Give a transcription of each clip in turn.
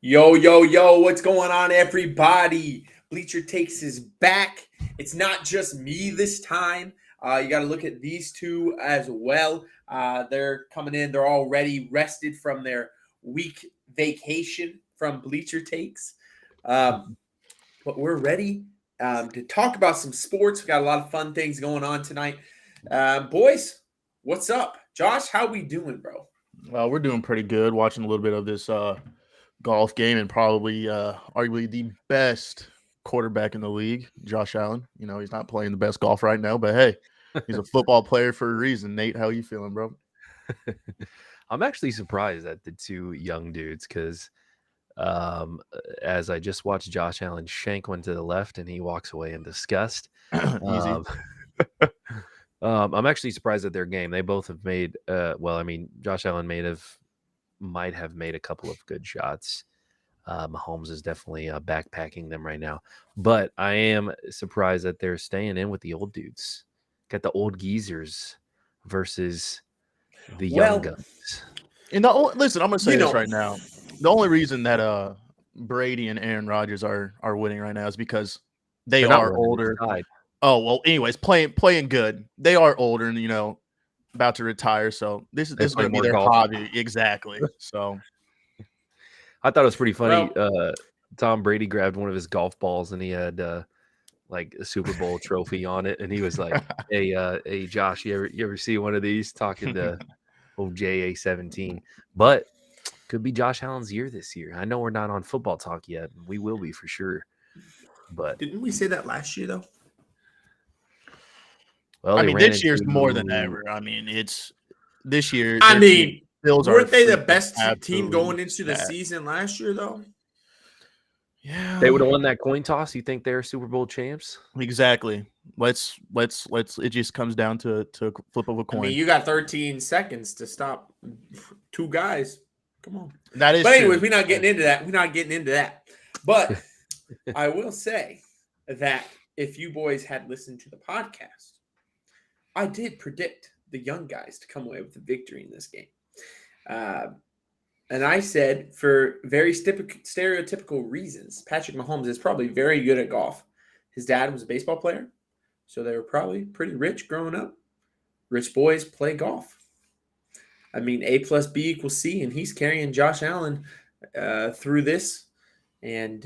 Yo, yo, yo, what's going on, everybody? Bleacher Takes is back. It's not just me this time. You got to look at these two as well. They're coming in. They're already rested from their week vacation from Bleacher Takes. But we're ready to talk about some sports. We got a lot of fun things going on tonight. Boys, what's up? Josh, how we doing, bro? Well, we're doing pretty good. Watching a little bit of this golf game and probably arguably the best quarterback in the league, Josh Allen. You know, he's not playing the best golf right now, but hey, he's a football player for a reason. Nate, how you feeling, bro? I'm actually surprised at the two young dudes because as I just watched Josh Allen shank one to the left and he walks away in disgust. Easy. I'm actually surprised at their game. They both have made Josh Allen might have made a couple of good shots. Mahomes is definitely backpacking them right now. But I am surprised that they're staying in with the old dudes. Got the old geezers versus the young guns. And listen, I'm going to say this right now. The only reason that Brady and Aaron Rodgers are winning right now is because they are older. Oh, well, anyways, playing good. They are older and, about to retire. So this is going to be their hobby. Exactly. So I thought it was pretty funny. Tom Brady grabbed one of his golf balls and he had like a Super Bowl trophy on it. And he was like, hey, Josh, you ever see one of these? Talking to old JA-17. But could be Josh Allen's year this year. I know we're not on football talk yet. We will be for sure. But didn't we say that last year, though? Well, this year's more than ever. I mean, it's this year. Weren't they the best team going into the season last year, though? Yeah, they would have won that coin toss. You think they're Super Bowl champs? Exactly. Let's. It just comes down to a flip of a coin. I mean, you got 13 seconds to stop two guys. Come on. That is. But anyways, we're not getting into that. But I will say that if you boys had listened to the podcast, I did predict the young guys to come away with the victory in this game. And I said, for very stereotypical reasons, Patrick Mahomes is probably very good at golf. His dad was a baseball player, so they were probably pretty rich growing up. Rich boys play golf. I mean, A plus B equals C, and he's carrying Josh Allen through this. And this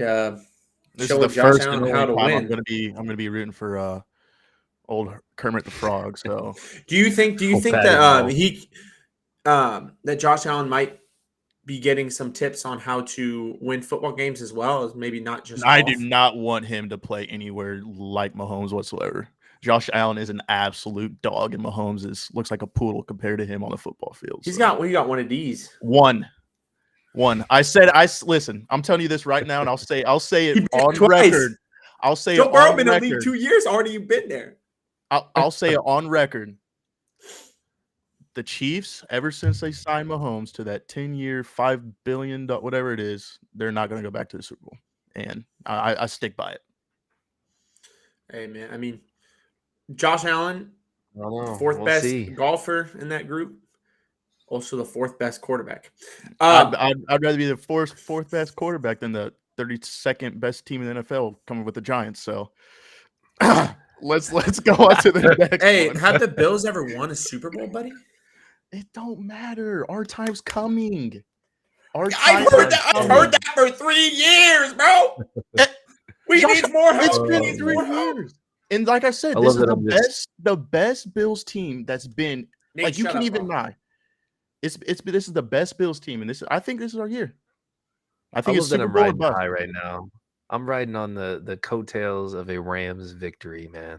showing is the Josh first Allen how to win. I'm gonna be rooting for old Kermit the Frog. So, do you think that that Josh Allen might be getting some tips on how to win football games as well as maybe not just I golf? do not want him to play anywhere like Mahomes whatsoever. Josh Allen is an absolute dog, and Mahomes looks like a poodle compared to him on the football field. He got one of these. One. Listen. I'm telling you this right now, and I'll say it on record. I'll say Joe it Burrow on been in record. the league 2 years already. You've been there. I'll say it on record. The Chiefs, ever since they signed Mahomes to that 10-year, $5 billion, whatever it is, they're not going to go back to the Super Bowl. And I stick by it. Hey, man. I mean, Josh Allen, fourth best golfer in that group. Also the fourth best quarterback. I'd rather be the fourth best quarterback than the 32nd best team in the NFL coming with the Giants. So let's go on to the next one. Have the Bills ever won a Super Bowl, buddy? It don't matter. Our time's coming. I've heard that for 3 years, bro. We need more help. It's been 3 years. And like I said, this is the best Bills team that's been. Nate, like you can even lie. This is the best Bills team, and I think this is our year. I think it's Super Bowl riding high right now. I'm riding on the coattails of a Rams victory, man.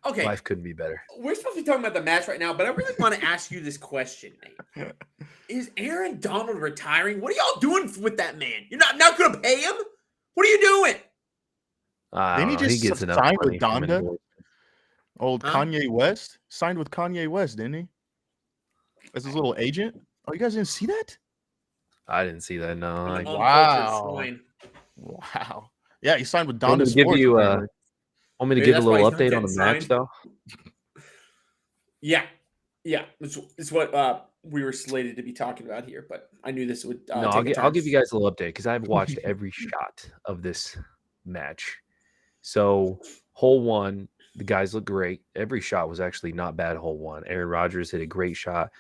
Okay, life couldn't be better. We're supposed to be talking about the match right now, but I really want to ask you this question, Nate. Is Aaron Donald retiring? What are y'all doing with that man? You're not going to pay him? What are you doing? Didn't he just sign with Donda? Old Kanye West signed with Kanye West, didn't he? As his little agent. Oh, you guys didn't see that? I didn't see that. No. Wow. Yeah, he signed with Donda Sports. Want me to give a little update on the match, though? Yeah. It's what we were slated to be talking about here, but I knew this would No, I'll give you guys a little update because I've watched every shot of this match. So hole one, the guys look great. Every shot was actually not bad. Hole one, Aaron Rodgers hit a great shot.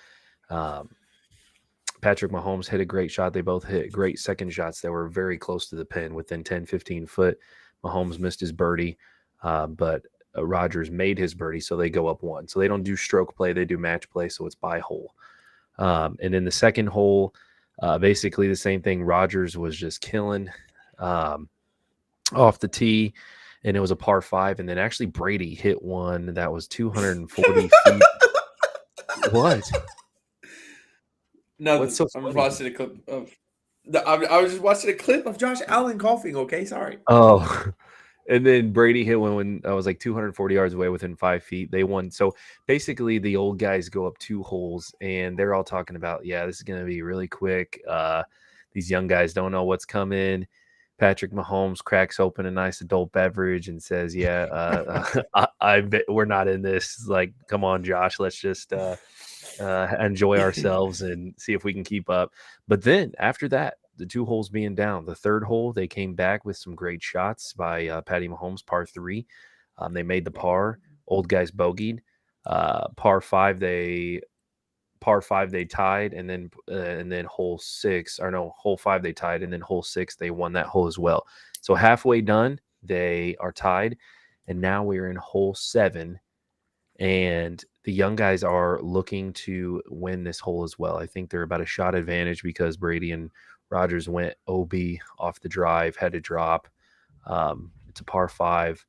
Patrick Mahomes hit a great shot. They both hit great second shots that were very close to the pin, within 10, 15 foot. Mahomes missed his birdie, but Rodgers made his birdie, so they go up one. So they don't do stroke play. They do match play, so it's by hole. And in the second hole, basically the same thing. Rodgers was just killing off the tee, and it was a par 5. And then actually Brady hit one that was 240 feet. What? No, What's so I'm funny? watching a clip of. I was just watching a clip of Josh Allen golfing. Okay, sorry. Oh, and then Brady hit one when I was like 240 yards away within 5 feet. They won. So basically, the old guys go up 2 holes, and they're all talking about, yeah, this is going to be really quick. These young guys don't know what's coming. Patrick Mahomes cracks open a nice adult beverage and says, "Yeah, I bet we're not in this. Like, come on, Josh, let's just enjoy ourselves and see if we can keep up." But then after that, the 2 holes being down, the third hole, they came back with some great shots by Patty Mahomes, par 3. They made the par. Old guys bogeyed. Par 5, they tied, and then hole 5 they tied, and then hole 6 they won that hole as well. So halfway done, they are tied, and now we're in hole 7, and the young guys are looking to win this hole as well. I think they're about a shot advantage because Brady and Rodgers went OB off the drive, had to drop. It's a par 5,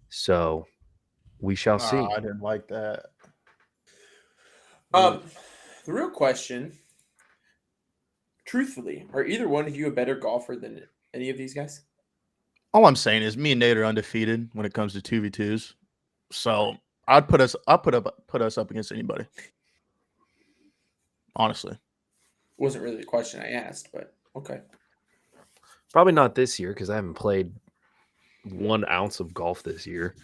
so we shall see. I didn't like that. The real question, truthfully, are either one of you a better golfer than any of these guys? All I'm saying is me and Nate are undefeated when it comes to 2v2s. So I'll put us up against anybody. Honestly. Wasn't really the question I asked, but okay. Probably not this year because I haven't played 1 ounce of golf this year,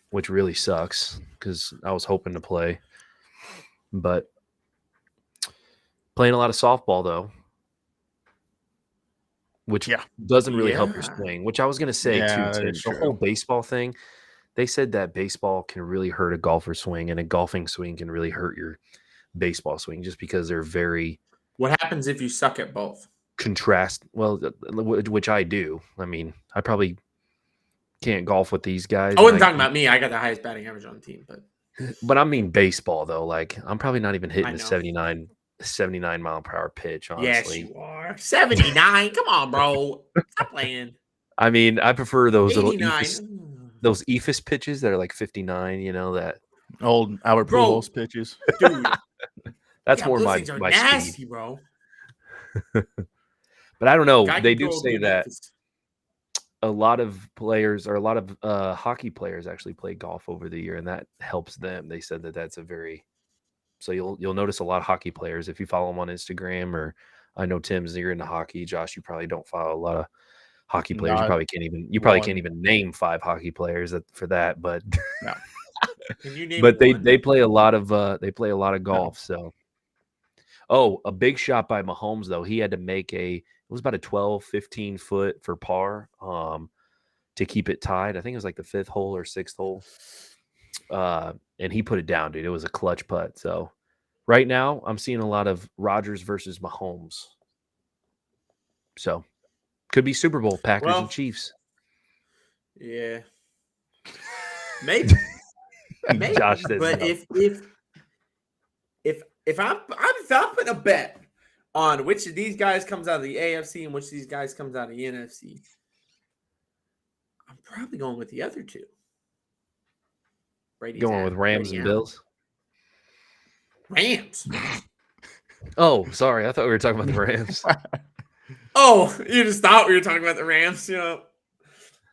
which really sucks because I was hoping to play. But playing a lot of softball, though, which doesn't really help your swing, which I was going to say, too, Tim. The whole baseball thing, they said that baseball can really hurt a golfer's swing, and a golfing swing can really hurt your baseball swing just because they're very... What happens if you suck at both? Contrast. Well, which I do. I mean, I probably can't golf with these guys. I wasn't talking about me. I got the highest batting average on the team, but I mean baseball though. Like I'm probably not even hitting the 79 mile per hour pitch. Honestly, yes, you are 79. Come on, bro. Stop playing. I mean, I prefer those 89. those eephus pitches that are like 59. You know, that old Albert Pujols pitches, dude. That's more my nasty, speed, bro. But I don't know. They do say that a lot of players or a lot of hockey players actually play golf over the year, and that helps them. They said that that's a very so you'll notice a lot of hockey players if you follow them on Instagram, or I know Tim's you're into hockey. Josh, you probably don't follow a lot of hockey players. You probably can't even name 5 hockey players for that. But no. Can you name but one? they play a lot of golf. So a big shot by Mahomes though. He had to make it was about a 12, 15 foot for par to keep it tied. I think it was like the 5th hole or 6th hole. And he put it down, dude. It was a clutch putt. So right now I'm seeing a lot of Rodgers versus Mahomes. So could be Super Bowl, Packers and Chiefs. Yeah. Maybe. Josh says but no. if I'm putting a bet on which of these guys comes out of the AFC and which of these guys comes out of the NFC, I'm probably going with the other 2. Brady's going with Rams and Bills. Rams. Oh, sorry. I thought we were talking about the Rams. Oh, you just thought we were talking about the Rams? You know,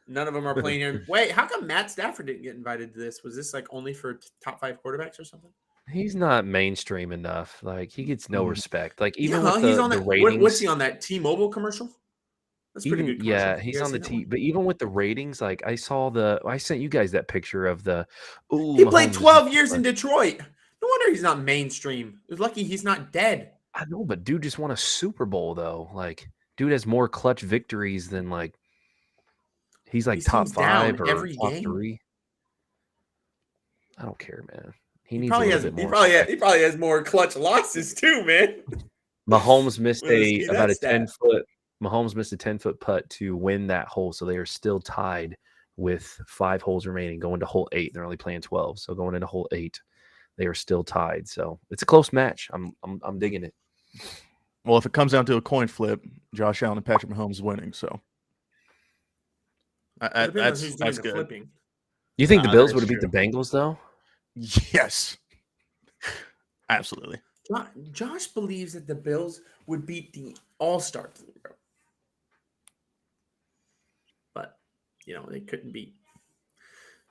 none of them are playing here. Wait, how come Matt Stafford didn't get invited to this? Was this like only for top 5 quarterbacks or something? He's not mainstream enough. Like he gets no respect. Like even with he's on the that, ratings. What's he on that T-Mobile commercial? That's pretty good. Yeah, he's on the T. But even with the ratings, like I sent you guys that picture of the. He played 12 years in Detroit. No wonder he's not mainstream. It's lucky he's not dead. I know, but dude just won a Super Bowl though. Like, dude has more clutch victories than like he's like top 5 or every top game. 3. I don't care, man. He needs probably a has little bit he more. he probably has more clutch losses too, man. Mahomes missed about a stat. 10-foot. Mahomes missed a 10-foot putt to win that hole, so they are still tied with 5 holes remaining. Going to hole 8, they're only playing 12, so going into hole 8, they are still tied. So it's a close match. I'm digging it. Well, if it comes down to a coin flip, Josh Allen and Patrick Mahomes winning. So that's good. Flipping. You think the Bills would have beat the Bengals though? Yes, absolutely. Josh believes that the Bills would beat the All-Star team, bro. But, they couldn't beat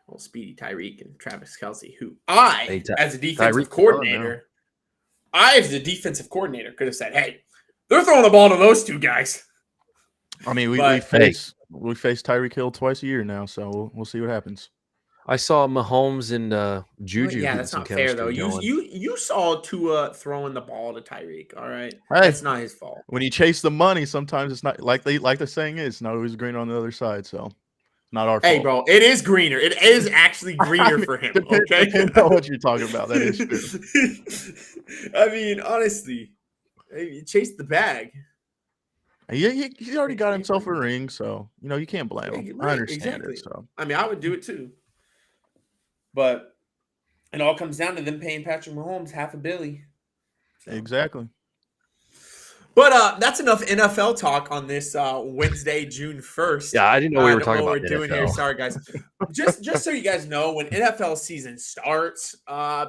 old Speedy Tyreek and Travis Kelce, who as a defensive coordinator, could have said, hey, they're throwing the ball to those two guys. I mean, we face Tyreek Hill twice a year now, so we'll see what happens. I saw Mahomes and Juju. Yeah, that's not fair though. You saw Tua throwing the ball to Tyreek. All right, that's not his fault. When you chase the money, sometimes it's not like the saying is, not always green on the other side. So, not our fault. Hey, bro, it is greener. It is actually greener for him. Okay, depends on what you're talking about. That is true. I mean, honestly, he chased the bag. He already got himself a ring, so you can't blame him. Right, I understand exactly. it. So, I mean, I would do it too. But it all comes down to them paying Patrick Mahomes $500 million. So. Exactly. But that's enough NFL talk on this Wednesday, June 1st. Yeah, I didn't know we were talking about what we're doing here. Sorry, guys. just so you guys know, when NFL season starts,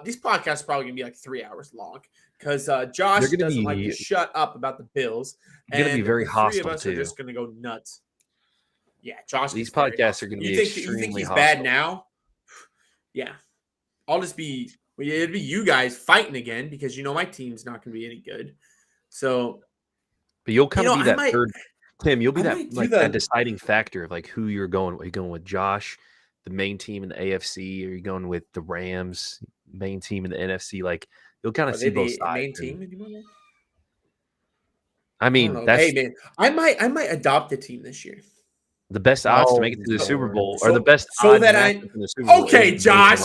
these podcasts are probably going to be like 3 hours long because Josh doesn't like to shut up about the Bills. They're going to be very hostile, three of us too. are just going to go nuts. Yeah, Josh. These podcasts are going to be extremely You think he's hostile. bad now? Yeah. I'll just be – it'd be you guys fighting again because my team's not going to be any good. So – but you'll kind of be that third – Tim, you'll be that deciding factor of like who you're going with. Are you going with Josh, the main team in the AFC? Or are you going with the Rams, main team in the NFC? Like you'll kind of see both sides. Main team anymore? I mean, that's – hey, man, I might adopt a team this year. The best odds to make it to the Super Bowl are the best odds that in the Super Bowl. Okay, Josh,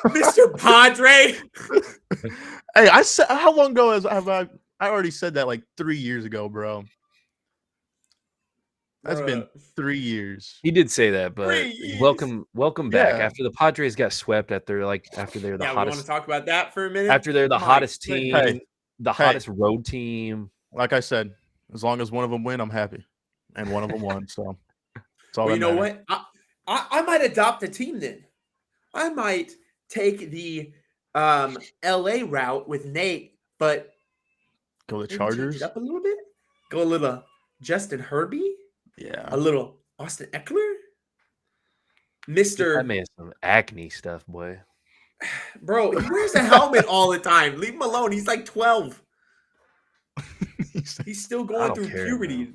Mr. Padre. Hey, I said how long ago have I already said that like 3 years ago, bro. That's been 3 years. He did say that, but welcome back. After the Padres got swept after they're the hottest. We want to talk about that for a minute. After they're the hottest team, hottest road team. Like I said, as long as one of them win, I'm happy, and one of them won. So. Well, you know what? I might adopt a team then. I might take the LA route with Nate, but go the Chargers change it up a little bit. Go a little Justin Herbie. Yeah. A little Austin Eckler. Mr. That man's some acne stuff, boy. Bro, he wears a helmet all the time. Leave him alone. He's like 12. He's still going through puberty. Man.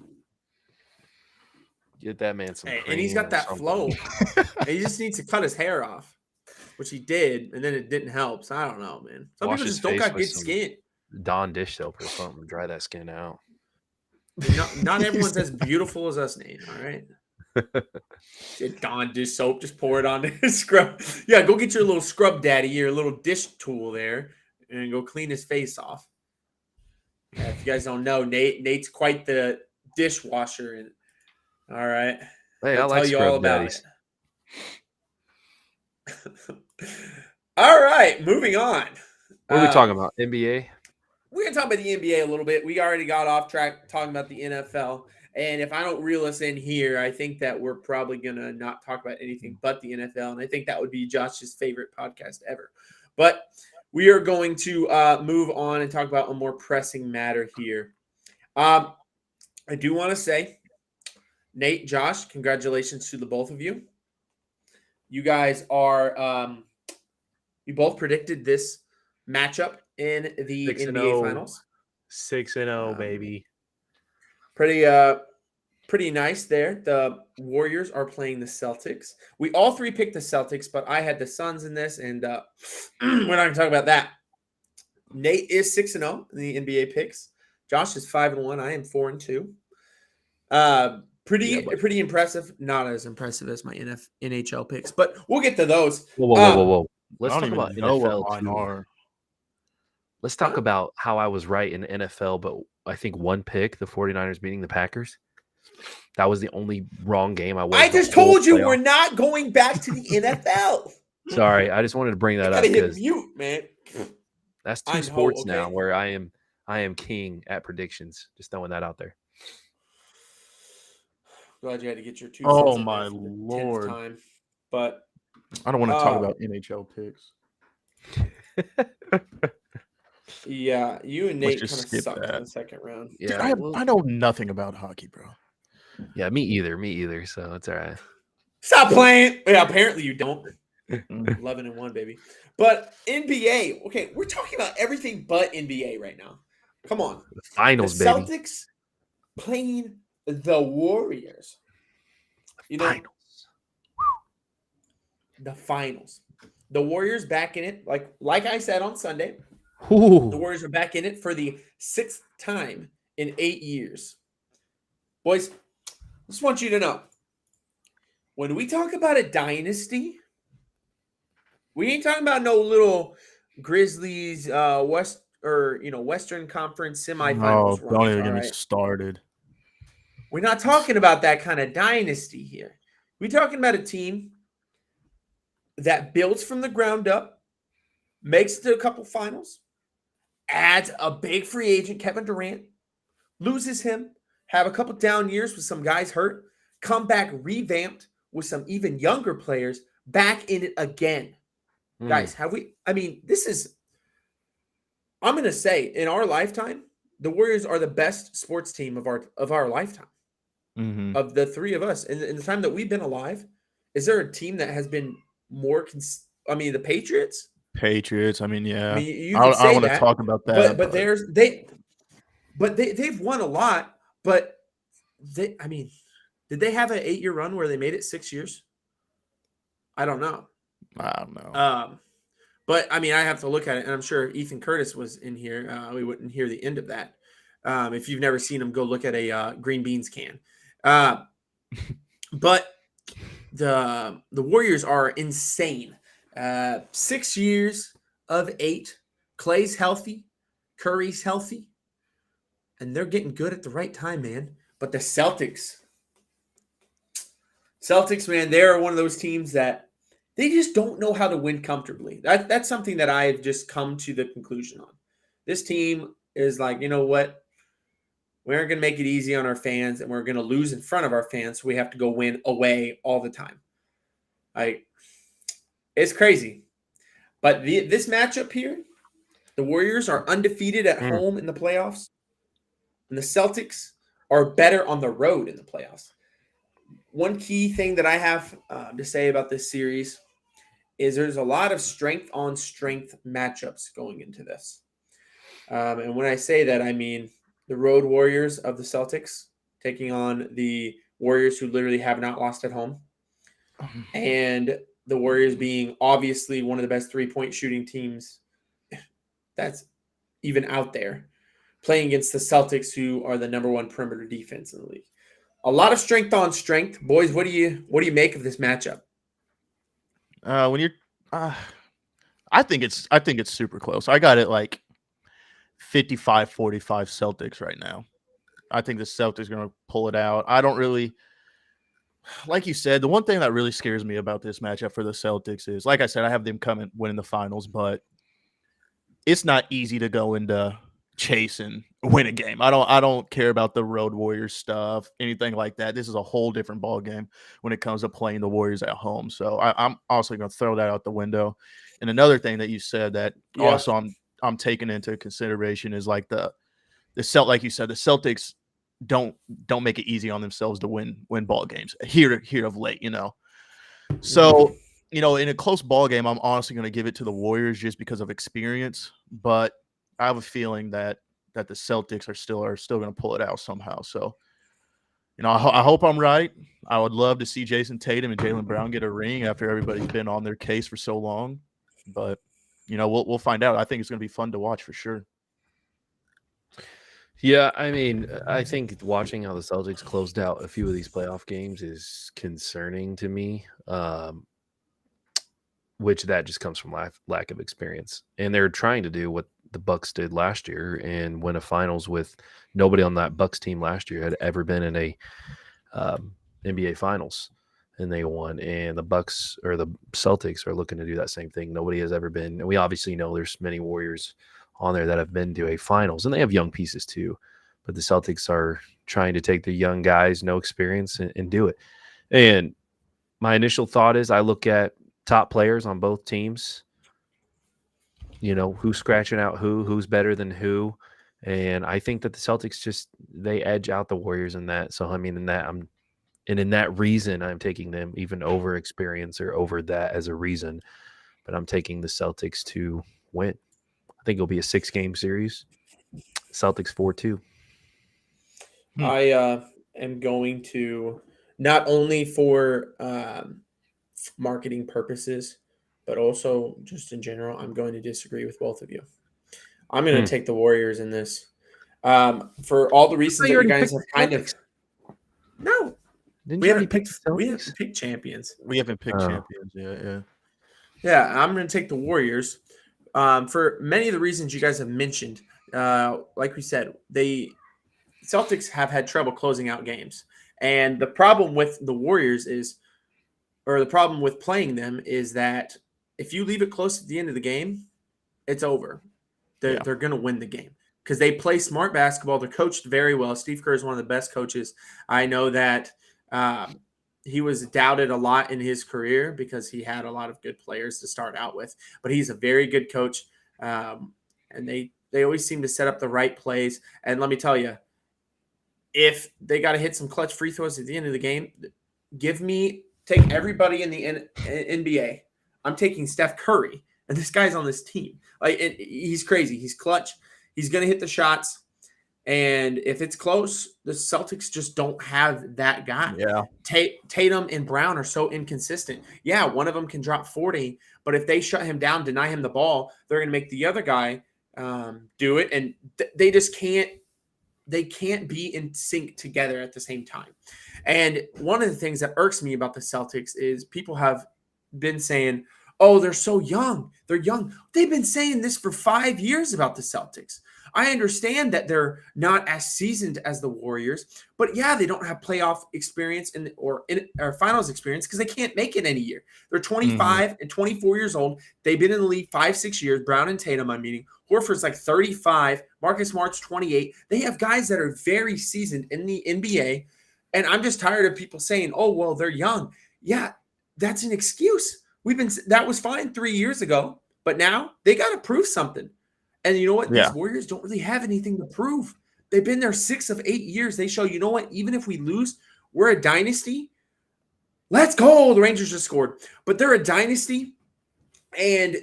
Get that man some and he's got that flow. He just needs to cut his hair off, which he did, and then it didn't help. So I don't know, man. Some people just don't got good skin. Dawn dish soap or something to dry that skin out. Not everyone's as beautiful as us, Nate. All right. Dawn dish soap, just pour it on his scrub. Yeah, go get your little scrub daddy, your little dish tool there, and go clean his face off. Yeah, if you guys don't know, Nate's quite the dishwasher. And all right. Hey, I'll tell you all about it. All right, moving on. What are we talking about? NBA? We're going to talk about the NBA a little bit. We already got off track talking about the NFL. And if I don't reel us in here, I think that we're probably going to not talk about anything but the NFL. And I think that would be Josh's favorite podcast ever. But we are going to move on and talk about a more pressing matter here. I do want to say, Nate, Josh, congratulations to the both of you. You guys are you both predicted this matchup in the NBA Finals. 6-0, baby. Pretty nice there. The Warriors are playing the Celtics. We all three picked the Celtics, but I had the Suns in this, and we're not going to talk about that. Nate is 6-0 in the NBA picks. Josh is 5-1. I am 4-2. Pretty impressive. Not as impressive as my NHL picks, but we'll get to those. Whoa. Let's talk about NFL too. Let's talk about how I was right in the NFL, but I think one pick, the 49ers beating the Packers. That was the only wrong game I was. I just told you we're not going back to the NFL. Sorry, I just wanted to bring that up because mute, man. That's two sports now where I am king at predictions. Just throwing that out there. Glad you had to get your 2 cents. Oh my Lord! Time. But I don't want to talk about NHL picks. Yeah, you and Nate kind of sucked in the second round. Yeah, dude, I know nothing about hockey, bro. Yeah, me either. So it's all right. Stop playing. Yeah, apparently you don't. 11-1, baby. But NBA, okay, we're talking about everything but NBA right now. Come on, the finals, the Celtics playing the Warriors. The finals. The Warriors back in it, like I said on Sunday. Ooh. The Warriors are back in it for the 6th time in 8 years. Boys, I just want you to know, when we talk about a dynasty, we ain't talking about no little Grizzlies Western Conference semifinals. No, don't even get me started. We're not talking about that kind of dynasty here. We're talking about a team that builds from the ground up, makes it to a couple finals, adds a big free agent, Kevin Durant, loses him, have a couple down years with some guys hurt, come back revamped with some even younger players back in it again. Guys, I'm going to say in our lifetime, the Warriors are the best sports team of our lifetime. Mm-hmm. Of the three of us. In the time that we've been alive, is there a team that has been more the Patriots? Patriots. I mean, yeah. I want to talk about that. But they've won a lot, but did they have an 8-year run where they made it 6 years? I don't know. But I have to look at it, and I'm sure Ethan Curtis was in here. We wouldn't hear the end of that. If you've never seen him, go look at a green beans can. But the Warriors are insane. 6 years of 8. Clay's healthy, Curry's healthy, and they're getting good at the right time, man. But the Celtics, man, they're one of those teams that they just don't know how to win comfortably. That's something that I've just come to the conclusion on. This team is like, you know what? We aren't going to make it easy on our fans, and we're going to lose in front of our fans, so we have to go win away all the time. It's crazy. But this matchup here, the Warriors are undefeated at home in the playoffs, and the Celtics are better on the road in the playoffs. One key thing that I have to say about this series is there's a lot of strength-on-strength matchups going into this. And when I say that, I mean the road Warriors of the Celtics taking on the Warriors who literally have not lost at home. And the Warriors being obviously one of the best three-point shooting teams that's even out there, playing against the Celtics, who are the number one perimeter defense in the league. A lot of strength on strength. Boys, what do you make of this matchup? I think it's super close. I got it like 55-45 Celtics right now. I think the Celtics are going to pull it out. I don't really, like you said, the one thing that really scares me about this matchup for the Celtics is, like I said, I have them winning the finals, but it's not easy to go into chase and win a game. I don't care about the road Warriors stuff, anything like that. This is a whole different ball game when it comes to playing the Warriors at home. So I'm also going to throw that out the window. And another thing that you said that also I'm taking into consideration is like like you said, the Celtics don't make it easy on themselves to win ball games here of late, So, in a close ball game, I'm honestly going to give it to the Warriors just because of experience, but I have a feeling that the Celtics are still going to pull it out somehow. So, I hope I'm right. I would love to see Jason Tatum and Jaylen Brown get a ring after everybody's been on their case for so long, but we'll find out. I think it's going to be fun to watch for sure. Yeah, I mean, I think watching how the Celtics closed out a few of these playoff games is concerning to me, which that just comes from lack of experience. And they're trying to do what the Bucks did last year and win a finals with nobody on that Bucks team last year had ever been in a NBA finals, and they won. And the Bucks or the Celtics are looking to do that same thing. Nobody has ever been. And we obviously know there's many Warriors on there that have been to a finals, and they have young pieces too. But the Celtics are trying to take the young guys, no experience, and do it. And my initial thought is I look at top players on both teams, who's scratching out who's better than who. And I think that the Celtics they edge out the Warriors in that. So, I mean, in that reason, I'm taking them even over experience or over that as a reason. But I'm taking the Celtics to win. I think it'll be a 6-game series. Celtics 4-2. I am going to, not only for marketing purposes, but also just in general, I'm going to disagree with both of you. I'm going to take the Warriors in this. For all the reasons that you guys have kind of. No. We haven't picked champions. We haven't picked champions. Yeah. Yeah, I'm going to take the Warriors. For many of the reasons you guys have mentioned, like we said, the Celtics have had trouble closing out games. And the problem with the Warriors the problem with playing them is that if you leave it close at the end of the game, it's over. They're going to win the game because they play smart basketball. They're coached very well. Steve Kerr is one of the best coaches. I know that he was doubted a lot in his career because he had a lot of good players to start out with, but he's a very good coach. And they always seem to set up the right plays. And let me tell you, if they got to hit some clutch free throws at the end of the game, take everybody in the NBA. I'm taking Steph Curry, and this guy's on this team. He's crazy. He's clutch. He's going to hit the shots. And if it's close, the Celtics just don't have that guy. Yeah. Tatum and Brown are so inconsistent. Yeah, one of them can drop 40, but if they shut him down, deny him the ball, they're going to make the other guy do it. And they just can't. They can't be in sync together at the same time. And one of the things that irks me about the Celtics is people have been saying, oh, they're so young. They're young. They've been saying this for 5 years about the Celtics. I understand that they're not as seasoned as the Warriors, but yeah, they don't have playoff experience or finals experience because they can't make it any year. They're 25 and 24 years old. They've been in the league 5-6 years. Brown and Tatum, I'm meaning. Horford's like 35. Marcus Smart's 28. They have guys that are very seasoned in the NBA, and I'm just tired of people saying, oh, well, they're young. Yeah, that's an excuse. That was fine 3 years ago, but now they got to prove something. And you know what? These Warriors don't really have anything to prove. They've been there 6 of 8 years. They show, you know what? Even if we lose, we're a dynasty. Let's go. The Rangers just scored. But they're a dynasty, and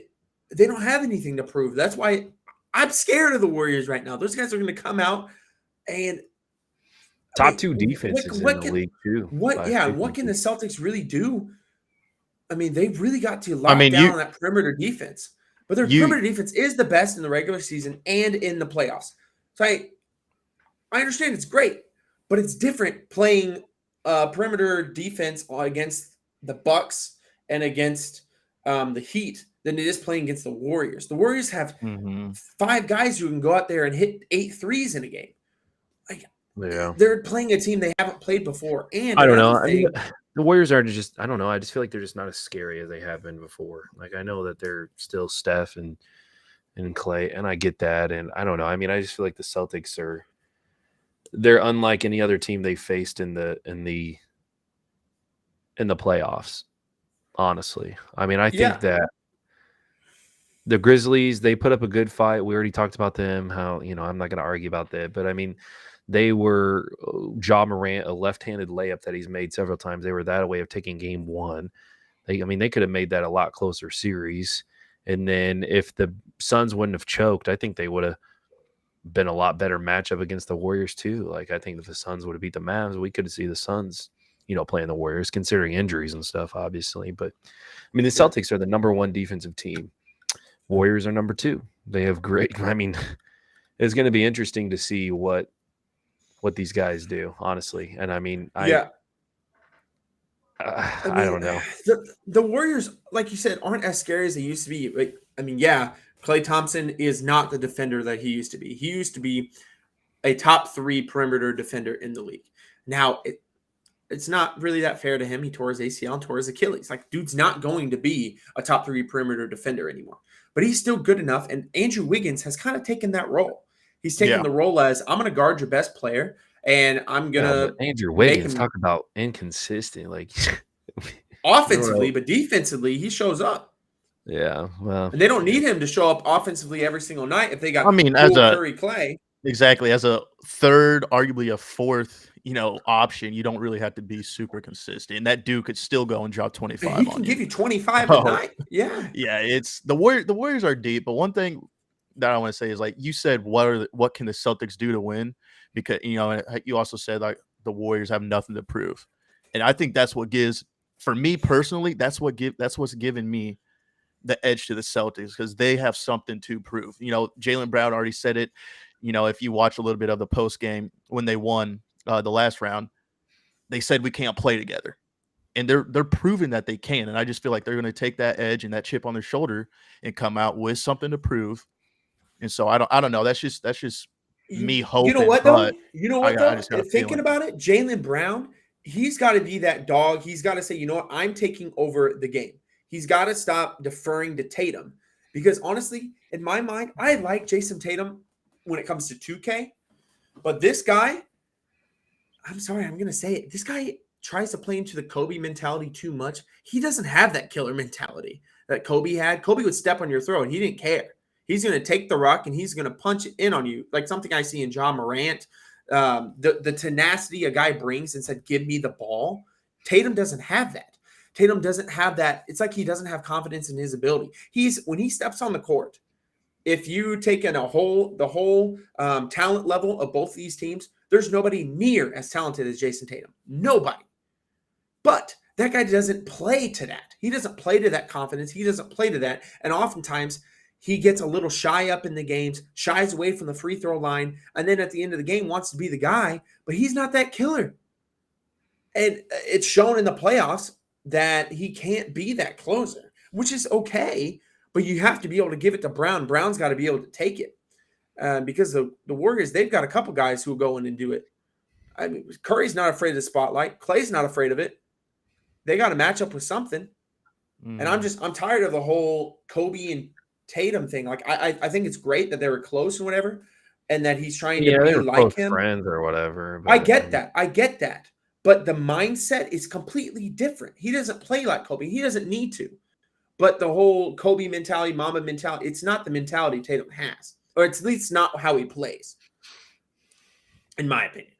they don't have anything to prove. That's why I'm scared of the Warriors right now. Those guys are going to come out and top 2 defenses in the league too. What can the Celtics really do? I mean, they've really got to lock down on that perimeter defense. But their perimeter defense is the best in the regular season and in the playoffs. So I understand it's great, but it's different playing perimeter defense against the Bucks and against the Heat than it is playing against the Warriors. The Warriors have 5 guys who can go out there and hit 8 threes in a game. They're playing a team they haven't played before. And I don't know. The Warriors are just, I don't know. I just feel like they're just not as scary as they have been before. Like, I know that they're still Steph and Clay, and I get that. And I don't know. I mean, I just feel like the Celtics they're unlike any other team they faced in the playoffs, honestly. I mean, I think that the Grizzlies, they put up a good fight. We already talked about them, how, I'm not going to argue about that. But I mean, they were Ja Morant, a left-handed layup that he's made several times. They were that way of taking game 1. They could have made that a lot closer series. And then if the Suns wouldn't have choked, I think they would have been a lot better matchup against the Warriors too. Like, I think if the Suns would have beat the Mavs, we could see the Suns, playing the Warriors, considering injuries and stuff, obviously. But I mean, the Celtics are the number 1 defensive team. Warriors are number 2. They have great. I mean, it's going to be interesting to see what these guys do, honestly. And I mean, I don't know. The Warriors, like you said, aren't as scary as they used to be. Like, I mean, yeah, Klay Thompson is not the defender that he used to be. He used to be a top 3 perimeter defender in the league. Now, it's not really that fair to him. He tore his ACL and tore his Achilles. Like, dude's not going to be a top 3 perimeter defender anymore. But he's still good enough. And Andrew Wiggins has kind of taken that role. He's taken the role as, I'm going to guard your best player, and I'm going to Andrew Wiggins, talk about inconsistent. Like, offensively, but defensively, he shows up. Yeah, well. And they don't need him to show up offensively every single night if they got Curry, Clay. Exactly. As a third, arguably a fourth, option, you don't really have to be super consistent. And that dude could still go and drop 25. He can give you 25 a night. Yeah. Yeah, it's the Warriors are deep, but one thing that I want to say is, like you said, what can the Celtics do to win? Because you also said, like, the Warriors have nothing to prove. And I think that's what gives, for me personally, that's what's given me the edge to the Celtics, because they have something to prove. Jaylen Brown already said it. If you watch a little bit of the post game when they won the last round, they said we can't play together, and they're proving that they can. And I just feel like they're going to take that edge and that chip on their shoulder and come out with something to prove. And so I don't know. That's just me hoping. You know what though? Thinking about it, Jaylen Brown, he's got to be that dog. He's got to say, you know what, I'm taking over the game. He's got to stop deferring to Tatum, because honestly, in my mind, I like Jason Tatum when it comes to 2K, but this guy, I'm sorry, I'm going to say it. This guy tries to play into the Kobe mentality too much. He doesn't have that killer mentality that Kobe had. Kobe would step on your throat and he didn't care. He's going to take the rock and he's going to punch it in on you, like something I see in John Morant. The tenacity a guy brings and said, give me the ball. Tatum doesn't have that. Tatum doesn't have that. It's like he doesn't have confidence in his ability. When he steps on the court, if you take in the whole talent level of both these teams, there's nobody near as talented as Jason Tatum. Nobody. But that guy doesn't play to that. He doesn't play to that confidence. He doesn't play to that. And oftentimes he gets a little shy up in the games, shies away from the free throw line, and then at the end of the game wants to be the guy, but he's not that killer. And it's shown in the playoffs that he can't be that closer, which is okay. But you have to be able to give it to Brown. Brown's got to be able to take it, because the Warriors, they've got a couple guys who will go in and do it. I mean, Curry's not afraid of the spotlight. Clay's not afraid of it. They got to match up with something. And I'm tired of the whole Kobe and Tatum thing. Like, I think it's great that they were close and whatever, and that he's trying to be like him. Friends or whatever. I get that. But the mindset is completely different. He doesn't play like Kobe. He doesn't need to. But the whole Kobe mentality, Mamba mentality, it's not the mentality Tatum has. Or it's at least not how he plays, in my opinion.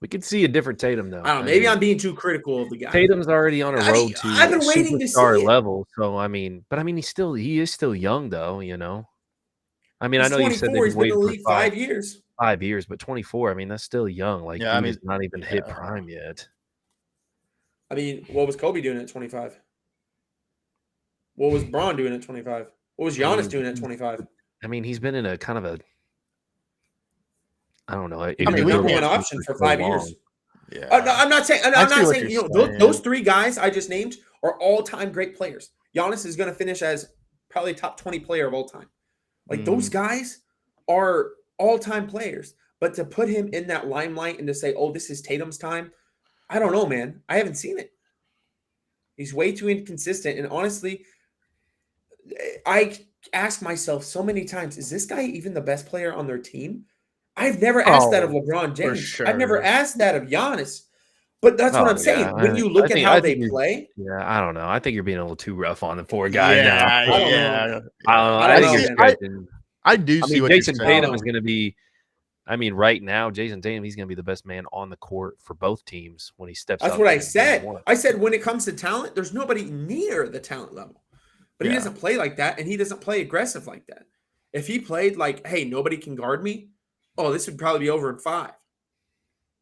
We could see a different Tatum, though. I don't know. Maybe I'm being too critical of the guy. Tatum's already on a road to I've been waiting to see level. So, he is still young, though, I mean, I know you said they've waited for 5 years. 5 years, but 24, that's still young. Like, he's not even hit prime yet. I mean, what was Kobe doing at 25? What was Braun doing at 25? What was Giannis doing at 25? He's been in a kind of a, I don't know. Number one option for 5 years. Yeah. No, I'm not saying. Those three guys I just named are all-time great players. Giannis is going to finish as probably top 20 player of all time. Like, those guys are all-time players. But to put him in that limelight and to say, oh, this is Tatum's time, I don't know, man. I haven't seen it. He's way too inconsistent. And honestly, I ask myself so many times, is this guy even the best player on their team? I've never asked that of LeBron James. Sure. I've never asked that of Giannis. But that's what I'm saying. When you look at how they play. Yeah, I don't know. I think you're being a little too rough on the poor guy now. I do see what Jason Tatum is going to be. Right now, Jason Tatum, he's going to be the best man on the court for both teams when he steps up. That's what I said. I said when it comes to talent, there's nobody near the talent level. But he doesn't play like that, and he doesn't play aggressive like that. If he played like, hey, nobody can guard me, this would probably be over in 5.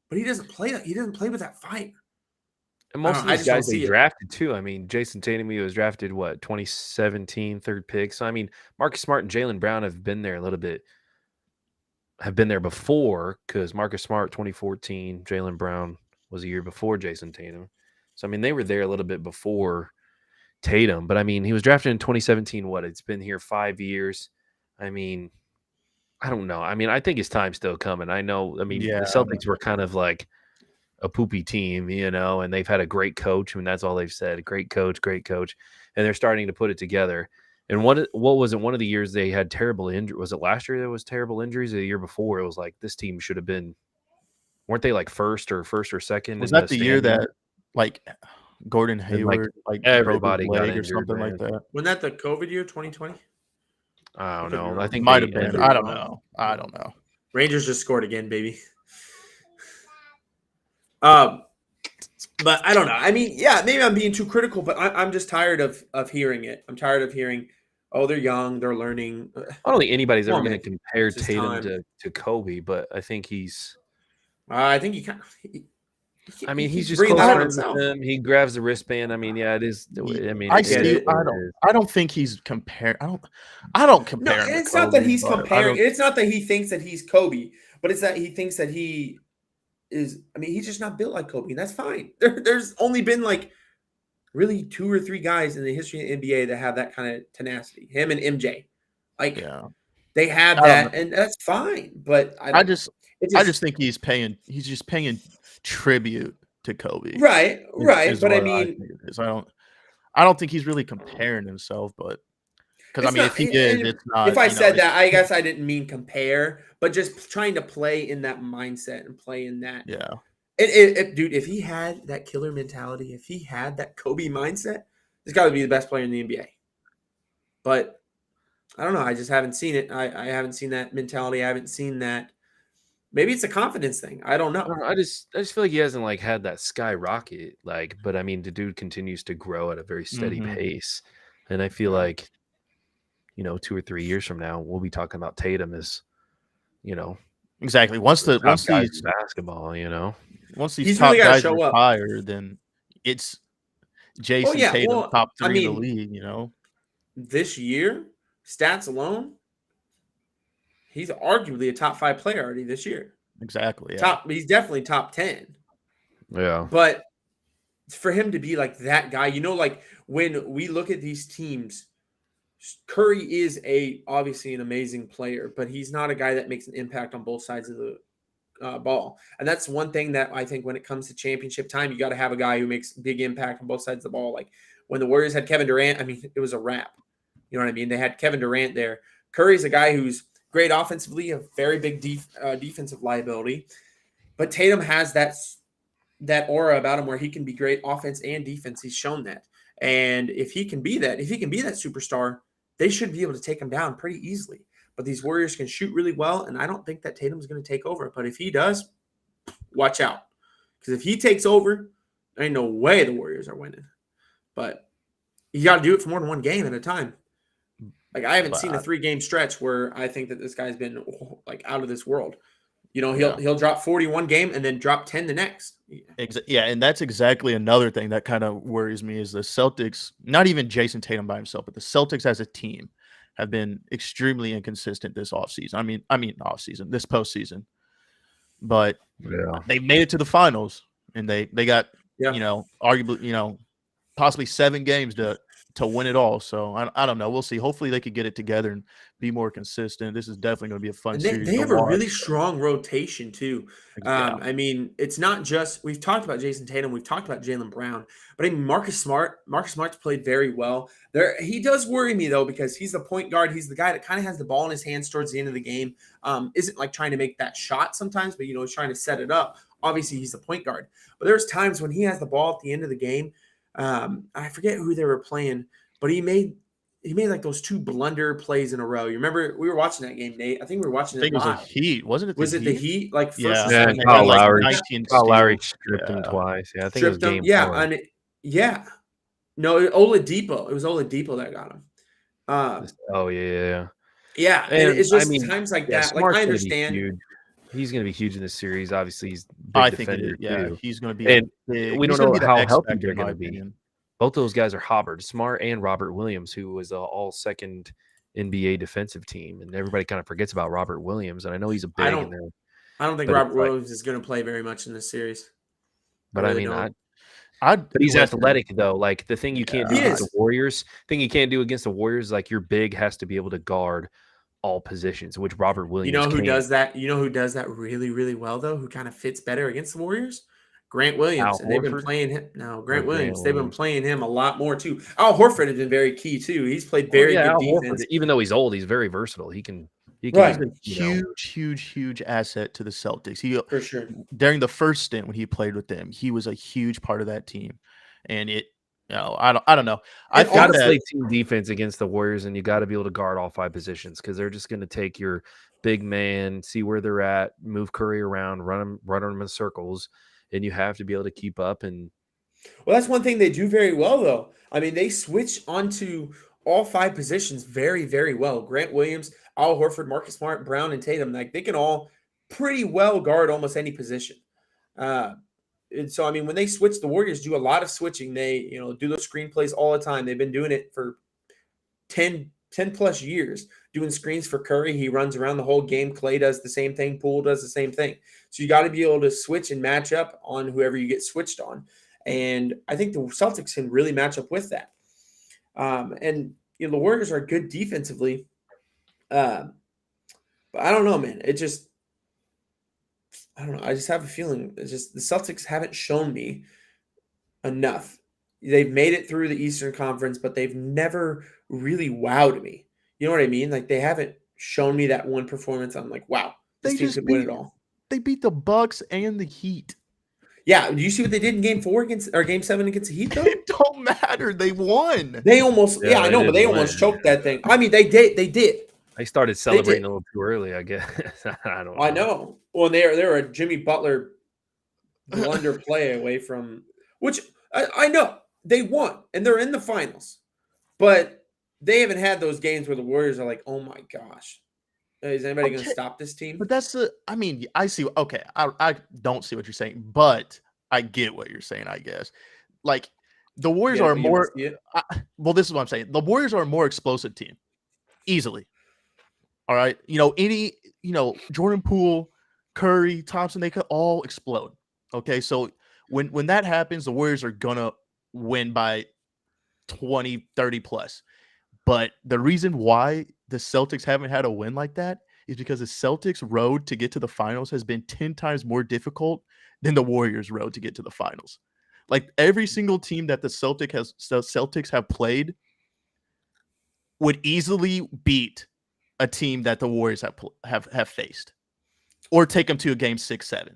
But he doesn't play that. He doesn't play with that fire. And most of these guys they drafted too. I mean, Jason Tatum, he was drafted 2017, third pick. So I mean, Marcus Smart and Jaylen Brown have been there a little bit, have been there before, because Marcus Smart 2014, Jaylen Brown was a year before Jason Tatum. So I mean, they were there a little bit before Tatum, but I mean, he was drafted in 2017. It's been here 5 years. I mean, I don't know. I mean, I think his time's still coming. I know. I mean, the Celtics were kind of like a poopy team, and they've had a great coach. I mean, that's all they've said. Great coach, and they're starting to put it together. And what was it? One of the years they had terrible injury. Was it last year there was terrible injuries? Or the year before, it was like this team should have been. Weren't they like first or second? Was that the year that like Gordon Hayward, like everybody got injured, or something like that? Wasn't that the COVID year, 2020? I don't know. I think might have been. I don't know. Rangers just scored again, baby. But I don't know. I mean, yeah, maybe I'm being too critical, but I'm just tired of hearing it. I'm tired of hearing, oh, they're young, they're learning. I don't think anybody's ever going to compare Tatum to Kobe, but I think he's. I think he kind of. I mean, he's just close friends with him. He grabs the wristband. I mean, yeah, it is. I mean, I don't think he's comparing. I don't compare. No, it's not that he's comparing. It's not that he thinks that he's Kobe, but it's that he thinks that he is. I mean, he's just not built like Kobe, and that's fine. There's only been like really 2 or 3 guys in the history of the NBA that have that kind of tenacity. Him and MJ, they have that, and that's fine. But I just think he's just paying tribute to Kobe. Right. But I mean, I don't think he's really comparing himself, but because I mean, if he did, it's not. If I said that, I guess I didn't mean compare, but just trying to play in that mindset and play in that. Yeah. Dude, if he had that killer mentality, if he had that Kobe mindset, he's got to be the best player in the NBA. But I don't know. I just haven't seen it. I haven't seen that mentality. I haven't seen that. Maybe it's a confidence thing. I don't know. I just feel like he hasn't like had that skyrocket. But I mean, the dude continues to grow at a very steady pace, and I feel like, 2 or 3 years from now, we'll be talking about Tatum as, exactly. Once these basketball, once these top guys retire, then it's Jason Tatum, top 3 in the league. This year, stats alone. He's arguably a top 5 player already this year. Exactly. Yeah. He's definitely top 10. Yeah. But for him to be like that guy, like when we look at these teams, Curry is obviously an amazing player, but he's not a guy that makes an impact on both sides of the ball. And that's one thing that I think when it comes to championship time, you got to have a guy who makes big impact on both sides of the ball. Like when the Warriors had Kevin Durant, I mean, it was a wrap. You know what I mean? They had Kevin Durant there. Curry's a guy who's great offensively, a very big defensive liability. But Tatum has that aura about him where he can be great offense and defense. He's shown that. And if he can be that superstar, they should be able to take him down pretty easily. But these Warriors can shoot really well, and I don't think that Tatum's going to take over. But if he does, watch out. Because if he takes over, there ain't no way the Warriors are winning. But you got to do it for more than one game at a time. Like, I haven't seen a 3-game stretch where I think that this guy's been like out of this world. He'll drop 41 game and then drop 10 the next. Yeah, and that's exactly another thing that kind of worries me is the Celtics, not even Jason Tatum by himself, but the Celtics as a team have been extremely inconsistent this offseason. I mean offseason, this postseason. But they made it to the finals, and they got, arguably, possibly 7 games to win it all. So I don't know. We'll see. Hopefully they could get it together and be more consistent. This is definitely going to be a fun series. They have a really strong rotation too. I mean, it's not just, we've talked about Jason Tatum, we've talked about Jaylen Brown, but I mean, Marcus Smart's played very well. He does worry me though, because he's the point guard. He's the guy that kind of has the ball in his hands towards the end of the game. Isn't like trying to make that shot sometimes, but he's trying to set it up. Obviously he's the point guard, but there's times when he has the ball at the end of the game. I forget who they were playing, but he made like those 2 blunder plays in a row. You remember we were watching that game, Nate? I think we were watching it. I think it was the Heat, wasn't it? Was it the Heat? Like first, Kyle Lowry stripped him twice. Yeah, I think it was game 4. No, Oladipo. It was Oladipo that got him. Yeah. And it's just times like that. Like I understand. He's going to be huge in this series. Obviously, he's big defender too. He's going to be and we don't know how healthy they're going to be. Opinion. Both those guys are Hubbard, Smart, and Robert Williams, who was all second NBA defensive team, and everybody kind of forgets about Robert Williams. And I know he's a big. I don't think Robert Williams is going to play very much in this series. But I mean, but he's athletic though. Like the thing you can't do against the Warriors, like your big has to be able to guard all positions, which Robert Williams. You know who does that? You know who does that really, really well though? Who kind of fits better against the Warriors? Grant Williams. And they've been playing him. No, Grant Williams. They've been playing him a lot more too. Al Horford has been very key too. He's played very good defense. Horford, even though he's old, he's very versatile. He can. He's a huge asset to the Celtics. For sure. During the first stint when he played with them, he was a huge part of that team. And I don't know. I've got to play team defense against the Warriors, and you got to be able to guard all 5 positions because they're just going to take your big man, see where they're at, move Curry around, run them in circles, and you have to be able to keep up. And well, that's one thing they do very well, though. I mean, they switch onto all 5 positions very, very well. Grant Williams, Al Horford, Marcus Smart, Brown, and Tatum, like they can all pretty well guard almost any position. And so, I mean, when they switch, the Warriors do a lot of switching. They, do those screen plays all the time. They've been doing it for 10 plus years, doing screens for Curry. He runs around the whole game. Clay does the same thing. Poole does the same thing. So you got to be able to switch and match up on whoever you get switched on. And I think the Celtics can really match up with that. And the Warriors are good defensively. But I don't know, man. I don't know. I just have a feeling the Celtics haven't shown me enough. They've made it through the Eastern Conference, but they've never really wowed me. You know what I mean? Like they haven't shown me that one performance. I'm like, wow, this team could win it all. They beat the Bucks and the Heat. Yeah, do you see what they did in Game 7 against the Heat? Though it don't matter. They won. They almost, I know, but they almost choked that thing. I mean, they did. I started celebrating a little too early, I guess. I don't know. I know. Well, they were a Jimmy Butler blunder play away from, which I know they won and they're in the finals, but they haven't had those games where the Warriors are like, oh my gosh, is anybody going to stop this team? But I see. Okay, I don't see what you're saying, but I get what you're saying. I guess like the Warriors are more. Well, this is what I'm saying. The Warriors are a more explosive team, easily. All right, Jordan Poole, Curry, Thompson, they could all explode. Okay, so when that happens, the Warriors are gonna win by 20, 30 plus. But the reason why the Celtics haven't had a win like that is because the Celtics' road to get to the finals has been 10 times more difficult than the Warriors' road to get to the finals. Like every single team that the Celtics have played would easily beat a team that the Warriors have faced, or take them to a game 6-7.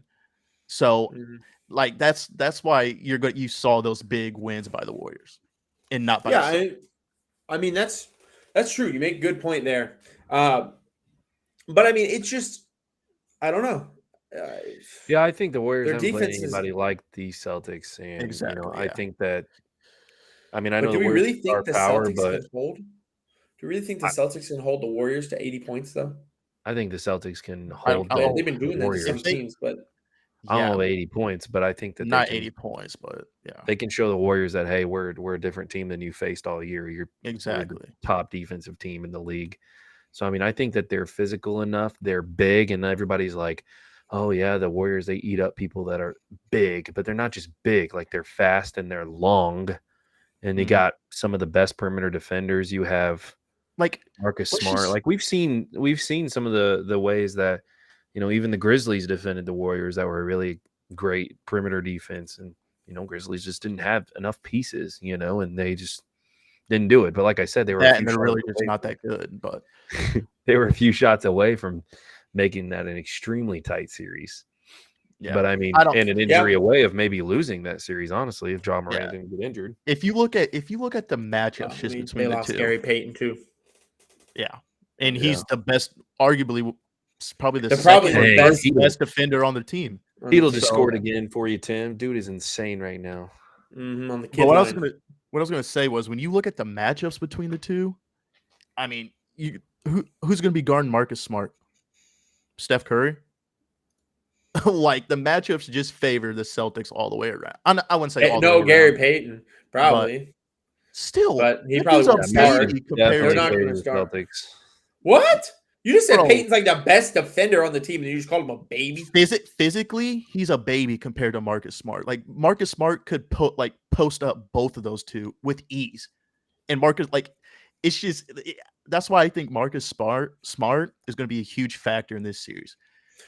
So, like that's why you saw those big wins by the Warriors, and not by. Yeah, I mean that's true. You make a good point there. But I mean, it's just I don't know. Yeah, I think the Warriors haven't played anybody like the Celtics, and exactly, I think that. I mean, I know. Do we really think the Celtics can hold? Do you really think the Celtics can hold the Warriors to 80 points, though? I think the Celtics can hold. They've been doing that to some teams, but I don't know 80 points, but I think that not 80 points, but yeah, they can show the Warriors that hey, we're a different team than you faced all year. You're exactly the top defensive team in the league. So I mean, I think that they're physical enough. They're big, and everybody's like, oh yeah, the Warriors they eat up people that are big, but they're not just big. Like they're fast and they're long, and they got some of the best perimeter defenders. You have. Like Marcus Smart, like we've seen some of the ways that even the Grizzlies defended the Warriors that were really great perimeter defense, and Grizzlies just didn't have enough pieces, and they just didn't do it. But like I said, they were they're really just not that good, but they were a few shots away from making that an extremely tight series. Yeah, but I mean, and an injury away of maybe losing that series. Honestly, if John Moran didn't get injured, if you look at the matchups just between the two, Gary Payton too. Yeah, and he's the best, arguably, probably the best defender on the team. He'll just scored again for you, Tim. Dude is insane right now. On the kid line. What I was gonna say was when you look at the matchups between the two, I mean, who's gonna be guarding Marcus Smart? Steph Curry. like the matchups just favor the Celtics all the way around. I wouldn't say all the way No, around. Gary Payton probably. Still, But he that probably dude's a won't start. baby They're compared not to going to start. Celtics. What? You just said Bro. Peyton's like the best defender on the team, and you just called him a baby? Physically, he's a baby compared to Marcus Smart. Like Marcus Smart could post up both of those two with ease, and Marcus it's just that's why I think Marcus Smart is going to be a huge factor in this series.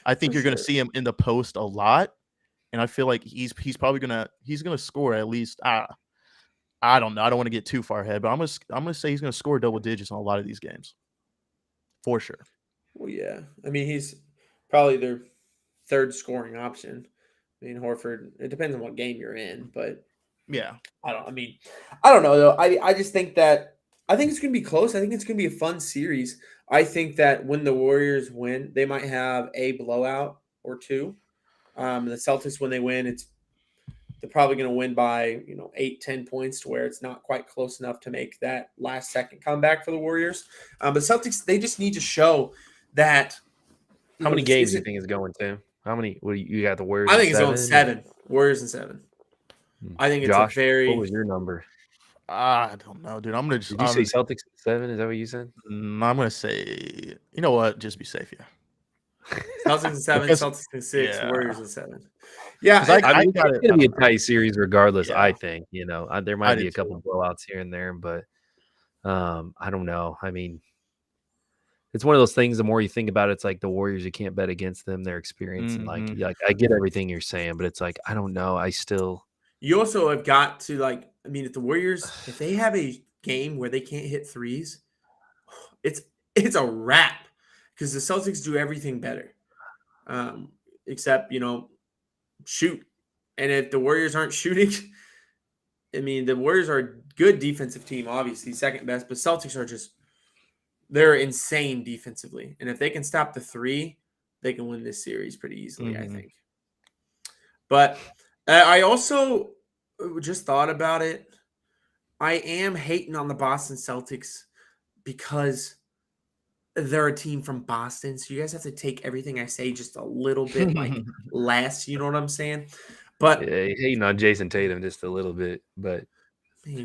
I think you're going to see him in the post a lot, and I feel like he's probably gonna score at least. I don't know. I don't want to get too far ahead, but I'm gonna say he's gonna score double digits on a lot of these games, for sure. Well, yeah. I mean, he's probably their third scoring option. I mean, Horford. It depends on what game you're in, but yeah, I don't know though. I just think that it's gonna be close. I think it's gonna be a fun series. I think that when the Warriors win, they might have a blowout or two. The Celtics, when they win, they're probably going to win by 8-10 points to where it's not quite close enough to make that last second comeback for the Warriors. But Celtics, they just need to show that. How many games do you think is going to? How many? What you got? The Warriors. I think it's going 7. Warriors and 7. I think it's Josh, a very. What was your number? I don't know, dude. I'm gonna just. Did you say Celtics 7? Is that what you said? I'm gonna say. You know what? Just be safe, yeah. Celtics and 7, Celtics and 6, yeah. Warriors and 7. Yeah, I mean, it's gonna be a tight series regardless. Yeah. I think there might be a couple blowouts here and there, but I don't know. I mean, it's one of those things. The more you think about it, it's like the Warriors. You can't bet against them. Their experience and like I get everything you're saying, but it's like I don't know. You also have got to I mean, if the Warriors, if they have a game where they can't hit threes, it's a wrap because the Celtics do everything better, except shoot. And if the Warriors aren't shooting, I mean, the Warriors are a good defensive team, obviously second best, but Celtics are they're insane defensively. And if they can stop the three, they can win this series pretty easily, I think. But I also just thought about it. I am hating on the Boston Celtics because they're a team from Boston. So you guys have to take everything I say just a little bit less. You know what I'm saying? But hating on Jason Tatum just a little bit. But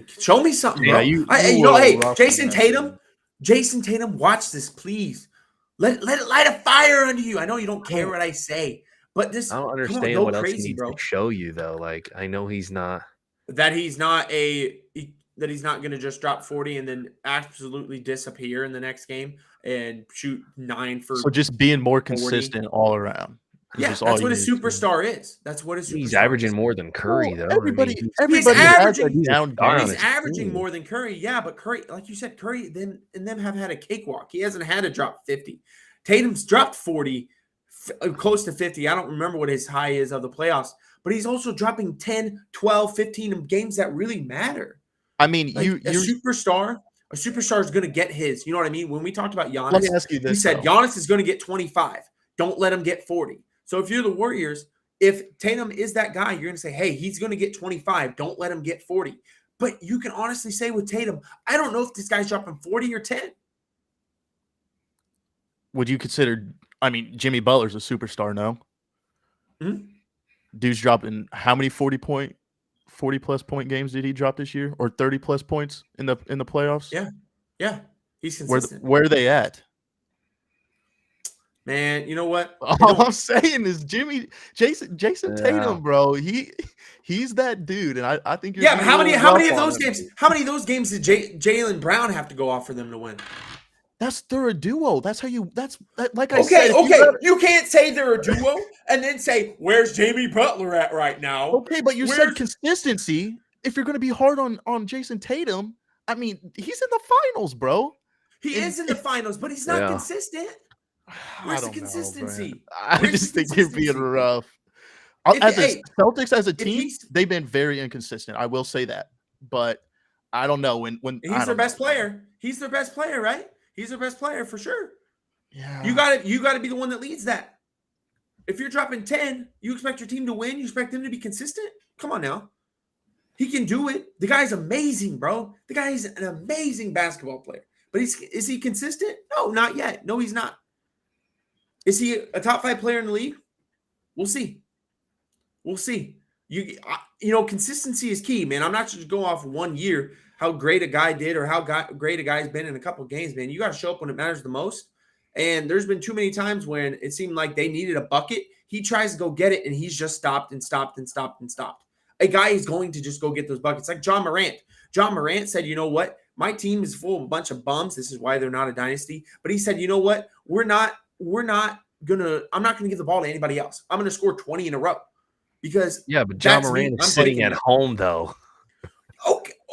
show me something, bro. Hey, Jason Tatum, watch this, please. Let it light a fire under you. I know you don't care what I say, but this I don't understand what else he needs to show you though. Like I know he's not going to just drop 40 and then absolutely disappear in the next game and shoot 9 for. So just being more consistent all around. Yeah, that's what a superstar is. That's what a superstar. He's averaging more than Curry, though. Everybody he's averaging averaging more than Curry. Yeah, but Curry, like you said, Curry and them have had a cakewalk. He hasn't had to drop 50. Tatum's dropped 40, close to 50. I don't remember what his high is of the playoffs, but he's also dropping 10, 12, 15 in games that really matter. I mean, a superstar is going to get his. You know what I mean? When we talked about Giannis, let me ask you this, we said Giannis is going to get 25. Don't let him get 40. So if you're the Warriors, if Tatum is that guy, you're going to say, hey, he's going to get 25. Don't let him get 40. But you can honestly say with Tatum, I don't know if this guy's dropping 40 or 10. Would you consider, Jimmy Butler's a superstar, no? Mm-hmm. Dude's dropping how many 40-plus point games did he drop this year? Or 30-plus points in the playoffs? Yeah. He's consistent. Where are they at? Man, you know what? All I'm saying is Jason Tatum, bro. He's that dude, and I think you're. Yeah, but how many of those games? How many of those games did Jaylen Brown have to go off for them to win? They're a duo. That's how you. Like I said. Okay, you can't say they're a duo and then say where's Jamie Butler at right now. Okay, but you said consistency. If you're going to be hard on Jason Tatum, he's in the finals, bro. He is in the finals, but he's not consistent. Where's the consistency? I just think you're being rough. Celtics as a team, they've been very inconsistent. I will say that, but I don't know when he's their best player. He's their best player, right? He's their best player for sure. Yeah, you got to be the one that leads that. If you're dropping 10, you expect your team to win. You expect them to be consistent. Come on now, he can do it. The guy's amazing, bro. The guy is an amazing basketball player. But is he consistent? No, not yet. No, he's not. Is he a top 5 player in the league? We'll see. We'll see. Consistency is key, man. I'm not just going off 1 year how great a guy did or how great a guy's been in a couple of games, man. You got to show up when it matters the most. And there's been too many times when it seemed like they needed a bucket. He tries to go get it, and he's just stopped. A guy is going to just go get those buckets, like John Morant. John Morant said, you know what? My team is full of a bunch of bums. This is why they're not a dynasty. But he said, you know what? I'm not gonna give the ball to anybody else. I'm gonna score 20 in a row. Because but John Morant is sitting at home though.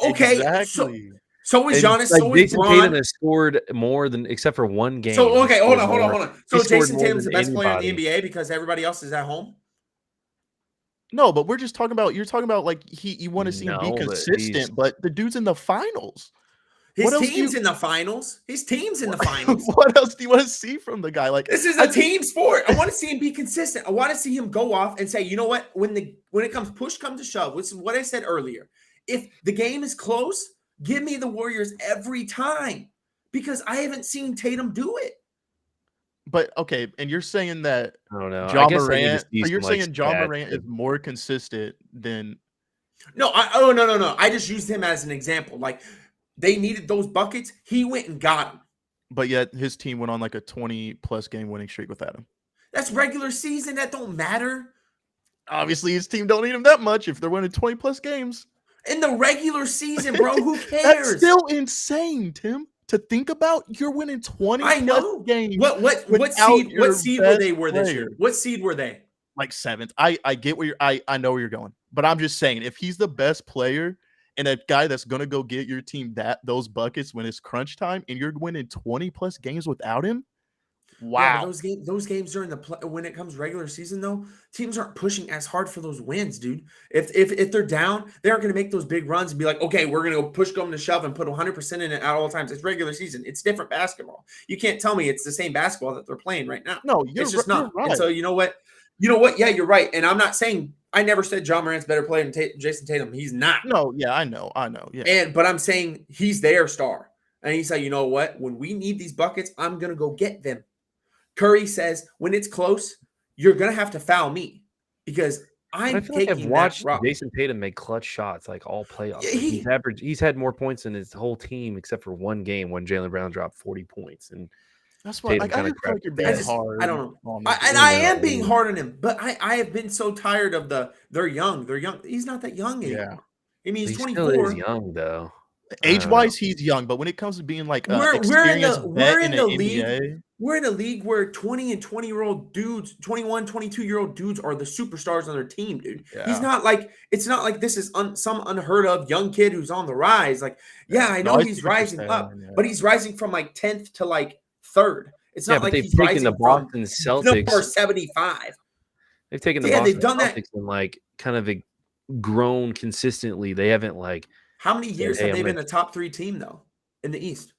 Okay. Exactly. So is Giannis. Like so is Jason Bron. Tatum has scored more than except for one game. So hold on. So Jason Tatum's the best anybody. player in the NBA because everybody else is at home. No, but we're just talking about. You're talking about like you want to see him be consistent, but the dude's in the finals. His team's in the finals. What else do you want to see from the guy? Like this is a team sport. I want to see him be consistent. I want to see him go off and say, you know what? When it comes push comes to shove, which is what I said earlier. If the game is close, give me the Warriors every time because I haven't seen Tatum do it. But okay, and you're saying that I don't know. John Morant. So you're saying John Morant is more consistent than? No. I just used him as an example. Like. They needed those buckets. He went and got them. But yet his team went on like a 20-plus game winning streak without him. That's regular season. That don't matter. Obviously, his team don't need him that much if they're winning 20-plus games. In the regular season, bro, who cares? That's still insane, Tim, to think about. You're winning 20-plus games. What seed were they this year? What seed were they? Like 7th. I get where I know where you're going. But I'm just saying, if he's the best player – and a guy that's going to go get your team those buckets when it's crunch time and you're winning 20-plus games without him, wow. Yeah, those games during when it comes regular season, though, teams aren't pushing as hard for those wins, dude. If they're down, they aren't going to make those big runs and be like, okay, we're going to go push them to shove and put 100% in it at all times. It's regular season. It's different basketball. You can't tell me it's the same basketball that they're playing right now. No, it's just not. Right. And so you know what? Yeah, you're right. And I'm not saying – I never said John Morant's better player than Jason Tatum. He's not. No, yeah, I know. Yeah. But I'm saying he's their star. And he said, you know what? When we need these buckets, I'm going to go get them. Curry says, when it's close, you're going to have to foul me because I'm taking I've watched Jason Tatum make clutch shots like all playoffs. Yeah, he's had more points than his whole team except for one game when Jaylen Brown dropped 40 points. And that's why I feel like you're being hard. I don't know. I am being hard on him, but I have been so tired of they're young. He's not that young anymore. I mean, he's 24. Still is young though. Age-wise, he's young, but when it comes to being like we're in the league. NBA, we're in a league where 20 and 20-year-old dudes, 21, 22-year-old dudes are the superstars on their team, dude. Yeah. It's not like this is some unheard of young kid who's on the rise. Like, yeah, I know he's rising up, but he's rising from like 10th to like 3rd. It's not like he's rising the Boston Celtics number 75. They've taken the Boston Celtics and like kind of grown consistently. They haven't like how many years have they been a top 3 team though in the East?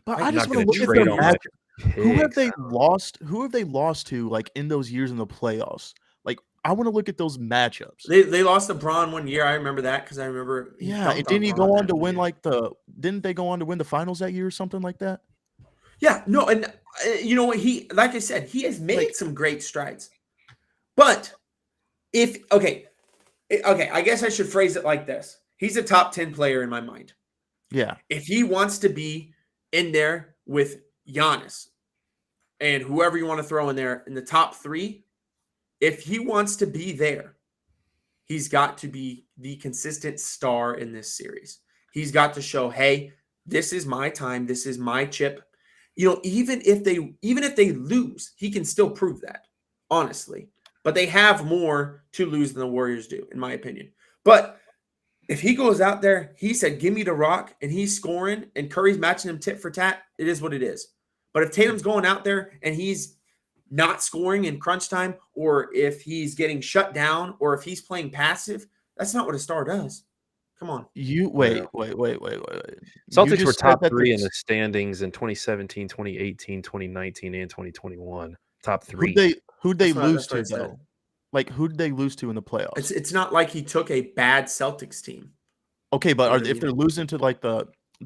But I just want to look at their matchup. Who have they lost? Who have they lost to like in those years in the playoffs? Like I want to look at those matchups. They lost to Bron 1 year. I remember that because I remember. Yeah, and didn't he go on to win Didn't they go on to win the finals that year or something like that? Yeah, no, and you know what? Like I said, he has made some great strides. But I guess I should phrase it like this. He's a top 10 player in my mind. Yeah. If he wants to be in there with Giannis and whoever you want to throw in there in the top 3, if he wants to be there, he's got to be the consistent star in this series. He's got to show, hey, this is my time. This is my chip. You know, even if they lose, he can still prove that, honestly. But they have more to lose than the Warriors do, in my opinion. But if he goes out there, he said, give me the rock, and he's scoring, and Curry's matching him tit for tat, it is what it is. But if Tatum's going out there and he's not scoring in crunch time, or if he's getting shut down, or if he's playing passive, that's not what a star does. Come on. Wait. Celtics were top 3 in the standings in 2017, 2018, 2019, and 2021. Top 3. Who'd they lose to though? Like who'd they lose to in the playoffs? It's not like he took a bad Celtics team. Okay, but if they're losing to like the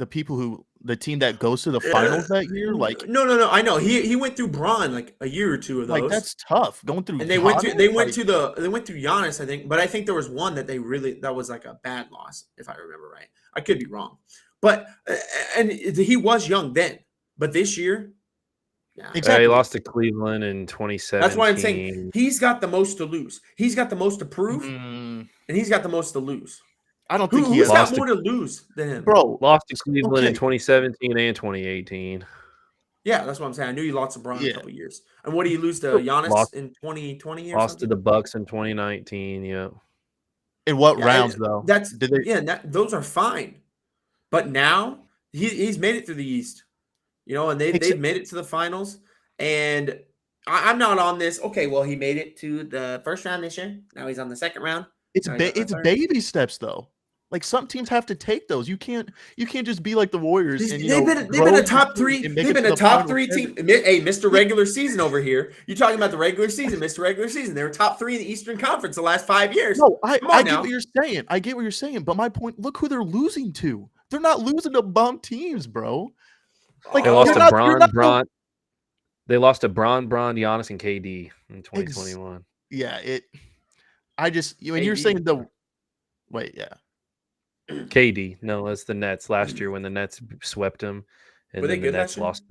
people who the team that goes to the finals that year. Like no. I know he went through Braun like a year or two of those. Like that's tough going through. And they went through Giannis, I think, but I think there was one that that was like a bad loss, if I remember right. I could be wrong, but and he was young then, but this year, yeah, exactly. He lost to Cleveland in 2017. That's why I'm saying he's got the most to lose. He's got the most to prove, and he's got the most to lose. I don't think who's got more to lose than him, bro. Lost to Cleveland in 2017 and 2018. Yeah, that's what I'm saying. I knew you lost to Braun a couple years. And what do you lose to Giannis in 2020 or lost something? To the Bucks in 2019, yeah. In what rounds, though? Those are fine. But now he's made it through the East, and they've made it to the finals. And I'm not on this. Okay, well, he made it to the first round this year. Now he's on the second round. It's baby steps, though. Like some teams have to take those. You can't just be like the Warriors. And, they've been a top three. They've been a top three team. Hey, Mr. Regular Season over here. You're talking about the regular season, Mr. Regular Season. They were top 3 in the Eastern Conference the last 5 years. No, I get what you're saying. I get what you're saying. But my point, look who they're losing to. They're not losing to bum teams, bro. Like they lost to Braun. They lost to Braun, Giannis, and KD in 2021. Yeah, you're saying KD. No, that's the Nets last year when the Nets swept them, and then the Nets lost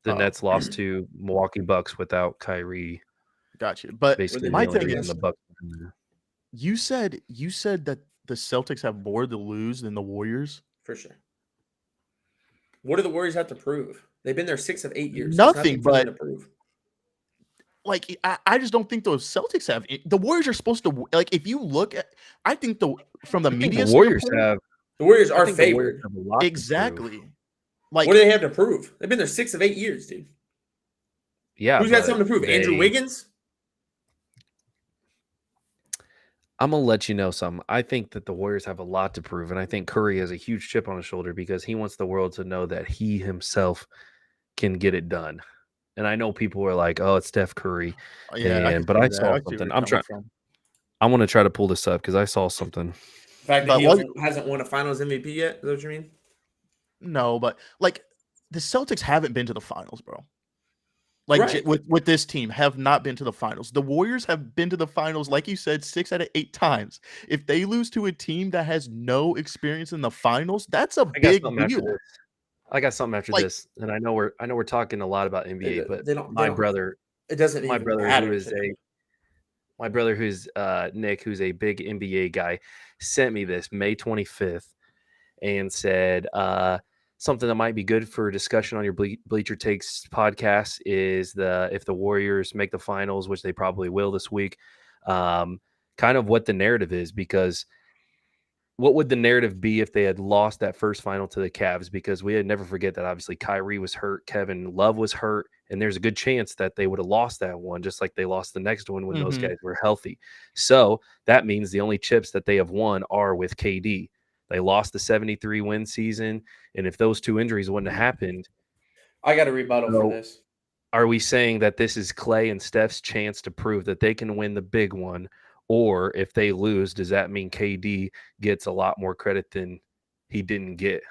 Nets lost to Milwaukee Bucks without Kyrie. Gotcha. But basically, my thing is, the Bucks. You said that the Celtics have more to lose than the Warriors. For sure. What do the Warriors have to prove? They've been there 6 of 8 years. Nothing but to prove. Like I just don't think those Celtics have. The Warriors are supposed to if you look at. I think from the media, the Warriors are favored. Exactly. Like what do they have to prove? They've been there 6 of 8 years, dude. Yeah. Who's got something to prove? Andrew Wiggins. I'm gonna let you know something. I think that the Warriors have a lot to prove, and I think Curry has a huge chip on his shoulder because he wants the world to know that he himself can get it done. And I know people are like, "Oh, it's Steph Curry," but I saw something. I want to try to pull this up because I saw something. The fact that he hasn't won a Finals MVP yet. Is that what you mean? No, but the Celtics haven't been to the finals, bro. With this team, have not been to the finals. The Warriors have been to the finals, like you said, 6 out of 8 times. If they lose to a team that has no experience in the finals, that's a big deal. I got something after this, and I know we're talking a lot about NBA, but my brother who's Nick, who's a big NBA guy, sent me this May 25th and said something that might be good for discussion on your Bleacher Takes podcast is if the Warriors make the finals, which they probably will this week, kind of what the narrative is, because what would the narrative be if they had lost that first final to the Cavs? Because we had never forget that obviously Kyrie was hurt, Kevin Love was hurt, and there's a good chance that they would have lost that one, just like they lost the next one when those guys were healthy. So that means the only chips that they have won are with KD. They lost the 73-win season, and if those 2 injuries wouldn't have happened, I got a rebuttal for this. Are we saying that this is Clay and Steph's chance to prove that they can win the big one? Or if they lose, does that mean KD gets a lot more credit than he didn't get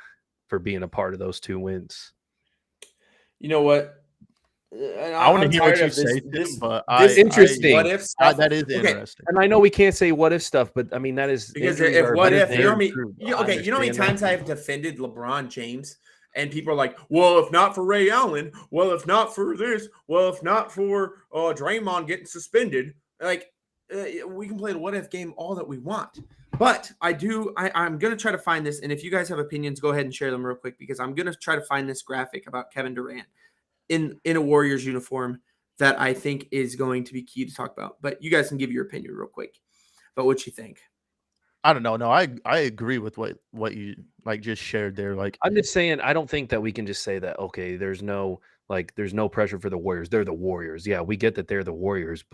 for being a part of those 2 wins? You know what? I want to hear what you say, but this interesting. What if stuff? That is interesting. And I know we can't say what if stuff, but I mean that is because if what if you know how many times I've defended LeBron James and people are like, well, if not for Ray Allen, well, if not for this, well, if not for Draymond getting suspended, we can play the what if game all that we want. But I'm going to try to find this. And if you guys have opinions, go ahead and share them real quick, because I'm going to try to find this graphic about Kevin Durant in a Warriors uniform that I think is going to be key to talk about. But you guys can give your opinion real quick. But what you think? I don't know. No, I agree with what you just shared there. I'm just saying, I don't think that we can just say that, okay, there's no pressure for the Warriors. They're the Warriors. Yeah, we get that they're the Warriors,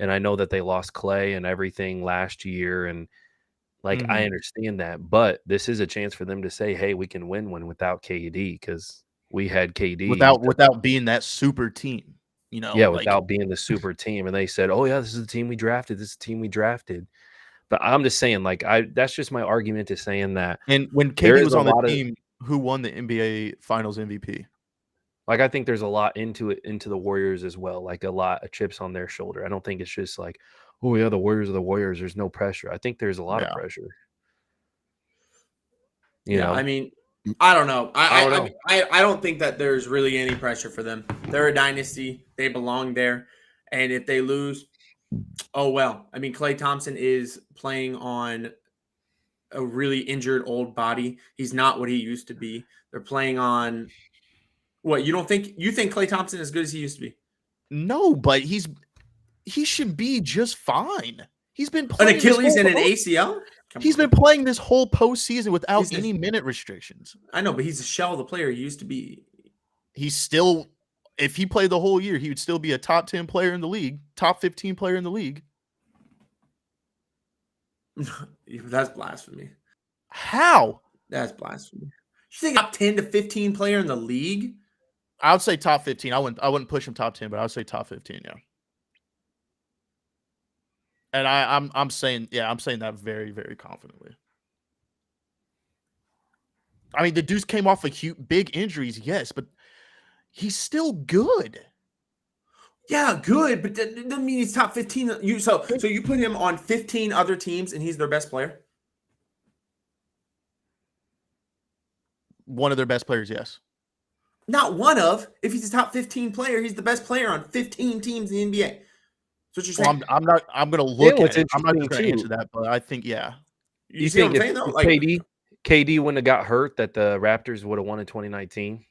and I know that they lost Clay and everything last year. And I understand that, but this is a chance for them to say, hey, we can win one without KD, because we had KD without being that super team, without being the super team. And they said, oh yeah, this is the team we drafted. This is the team we drafted. But I'm just saying, that's just my argument to saying that. And when KD was on the team, Who won the NBA Finals MVP? Like, I think there's a lot into the Warriors as well. Like, a lot of chips on their shoulder. I don't think it's just like, oh yeah, the Warriors are the Warriors. There's no pressure. I think there's a lot of pressure. You know? I mean, I don't know. I don't know. I don't think that there's really any pressure for them. They're a dynasty. They belong there. And if they lose, oh well. I mean, Klay Thompson is playing on a really injured old body. He's not what he used to be. They're playing on what? You think Klay Thompson is as good as he used to be? No, but he should be just fine. He's been playing an Achilles and an ACL. He's been playing this whole postseason without any minute restrictions. I know, but he's a shell of the player he used to be. He's still, if he played the whole year, he would still be a top 10 player in the league, top 15 player in the league. That's blasphemy. How? That's blasphemy. You think top 10 to 15 player in the league? I would say top 15. I wouldn't push him top 10, but I would say top 15, yeah. And I'm saying that very, very confidently. I mean, the dude came off of big injuries, yes, but he's still good. Yeah, good, but that doesn't mean he's top 15. So you put him on 15 other teams and he's their best player? One of their best players, yes. Not one of. If he's a top 15 player, he's the best player on 15 teams in the NBA. That's what you're saying. Well, I'm going to look at it. I'm not going to answer that, but I think, yeah. You think if KD wouldn't have got hurt, that the Raptors would have won in 2019?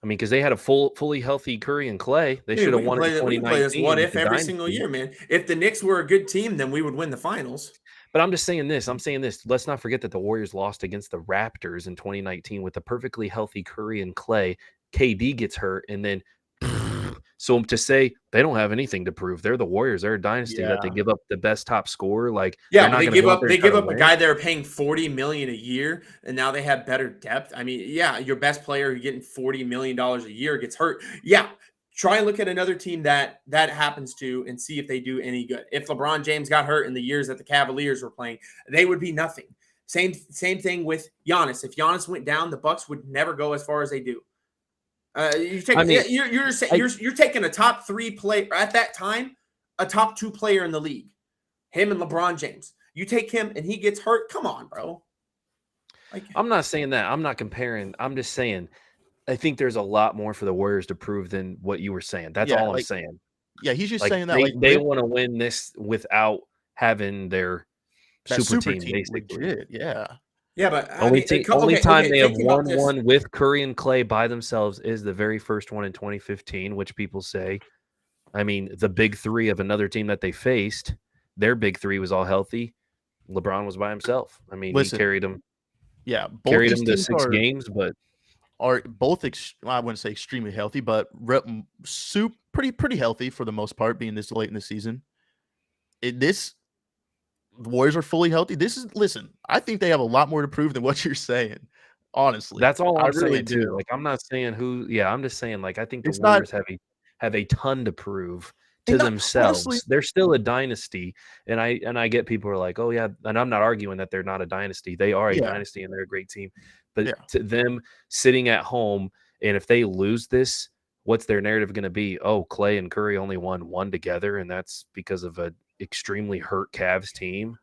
I mean, because they had a fully healthy Curry and Clay. They should have won in 2019. We play this what if every single year, man. If the Knicks were a good team, then we would win the finals. But I'm just saying this. Let's not forget that the Warriors lost against the Raptors in 2019 with a perfectly healthy Curry and Clay. KD gets hurt, and then so to say they don't have anything to prove. They're the Warriors. They're a dynasty that they give up the best top scorer. Like, they give up a guy they're paying $40 million a year, and now they have better depth. I mean, yeah, your best player getting $40 million a year gets hurt. Yeah, try and look at another team that happens to and see if they do any good. If LeBron James got hurt in the years that the Cavaliers were playing, they would be nothing. Same thing with Giannis. If Giannis went down, the Bucks would never go as far as they do. You're taking a top 3 player at that time, a top 2 player in the league, him and LeBron James. You take him and he gets hurt. Come on, bro. I'm not saying that. I'm not comparing. I'm just saying I think there's a lot more for the Warriors to prove than what you were saying. That's all I'm saying. Yeah, he's just saying that they want to win this without having their super team, basically. Legit, yeah. Yeah, but only time they have won one with Curry and Clay by themselves is the very first one in 2015, which people say, I mean, the big 3 of another team that they faced, their big 3 was all healthy. LeBron was by himself. I mean, he carried them. Yeah, carried them to 6 games, but are both I wouldn't say extremely healthy, but pretty healthy for the most part, being this late in the season. The Warriors are fully healthy. Listen, I think they have a lot more to prove than what you're saying. Honestly, that's all I'm saying too. Like, I'm not saying who. Yeah, I'm just saying, like, I think the Warriors have a ton to prove to themselves. Honestly, they're still a dynasty, and I get people are like, oh yeah, and I'm not arguing that they're not a dynasty. They are a dynasty, and they're a great team. But to them sitting at home, and if they lose this, what's their narrative going to be? Oh, Clay and Curry only won 1 together, and that's because of a extremely hurt Cavs team.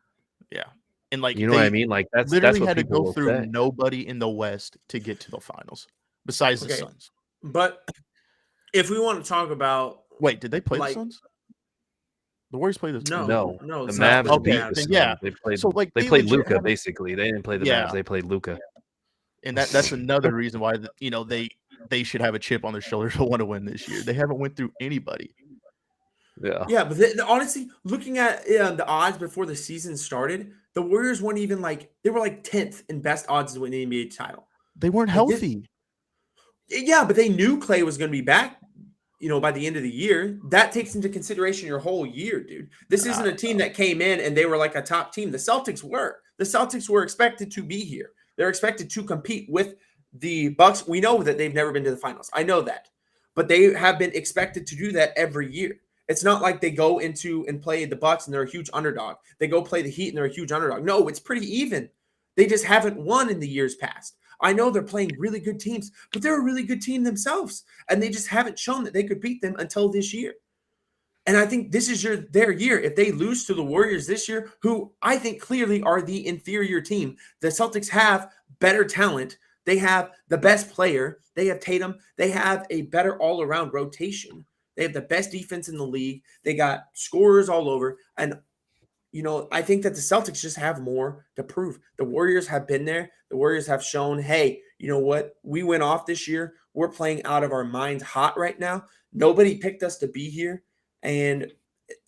Yeah. And like, you know what I mean? Like, that's literally what had to people go through nobody in the West to get to the finals besides the Suns. But if we want to talk about, wait, did they play the Suns? The Warriors played the Suns. No. The Mavs beat the Suns. Yeah. They played Luka basically. They didn't play the Mavs. They played Luka. And that's another reason why they should have a chip on their shoulder to want to win this year. They haven't went through anybody. Yeah, but honestly, looking at the odds before the season started, the Warriors weren't even they were 10th in best odds to win the NBA title. They weren't healthy. Yeah, but they knew Clay was going to be back, by the end of the year. That takes into consideration your whole year, dude. This isn't a team that came in and they were like a top team. The Celtics were expected to be here. They're expected to compete with the Bucks. We know that they've never been to the finals. I know that. But they have been expected to do that every year. It's not like they go into and play the Bucks and they're a huge underdog. They go play the Heat and they're a huge underdog. No, it's pretty even. They just haven't won in the years past. I know they're playing really good teams, but they're a really good team themselves, and they just haven't shown that they could beat them until this year. And I think this is their year. If they lose to the Warriors this year, who I think clearly are the inferior team, the Celtics have better talent. They have the best player. They have Tatum. They have a better all-around rotation. They have the best defense in the league. They got scorers all over. And, I think that the Celtics just have more to prove. The Warriors have been there. The Warriors have shown, hey, you know what? We went off this year. We're playing out of our minds hot right now. Nobody picked us to be here. And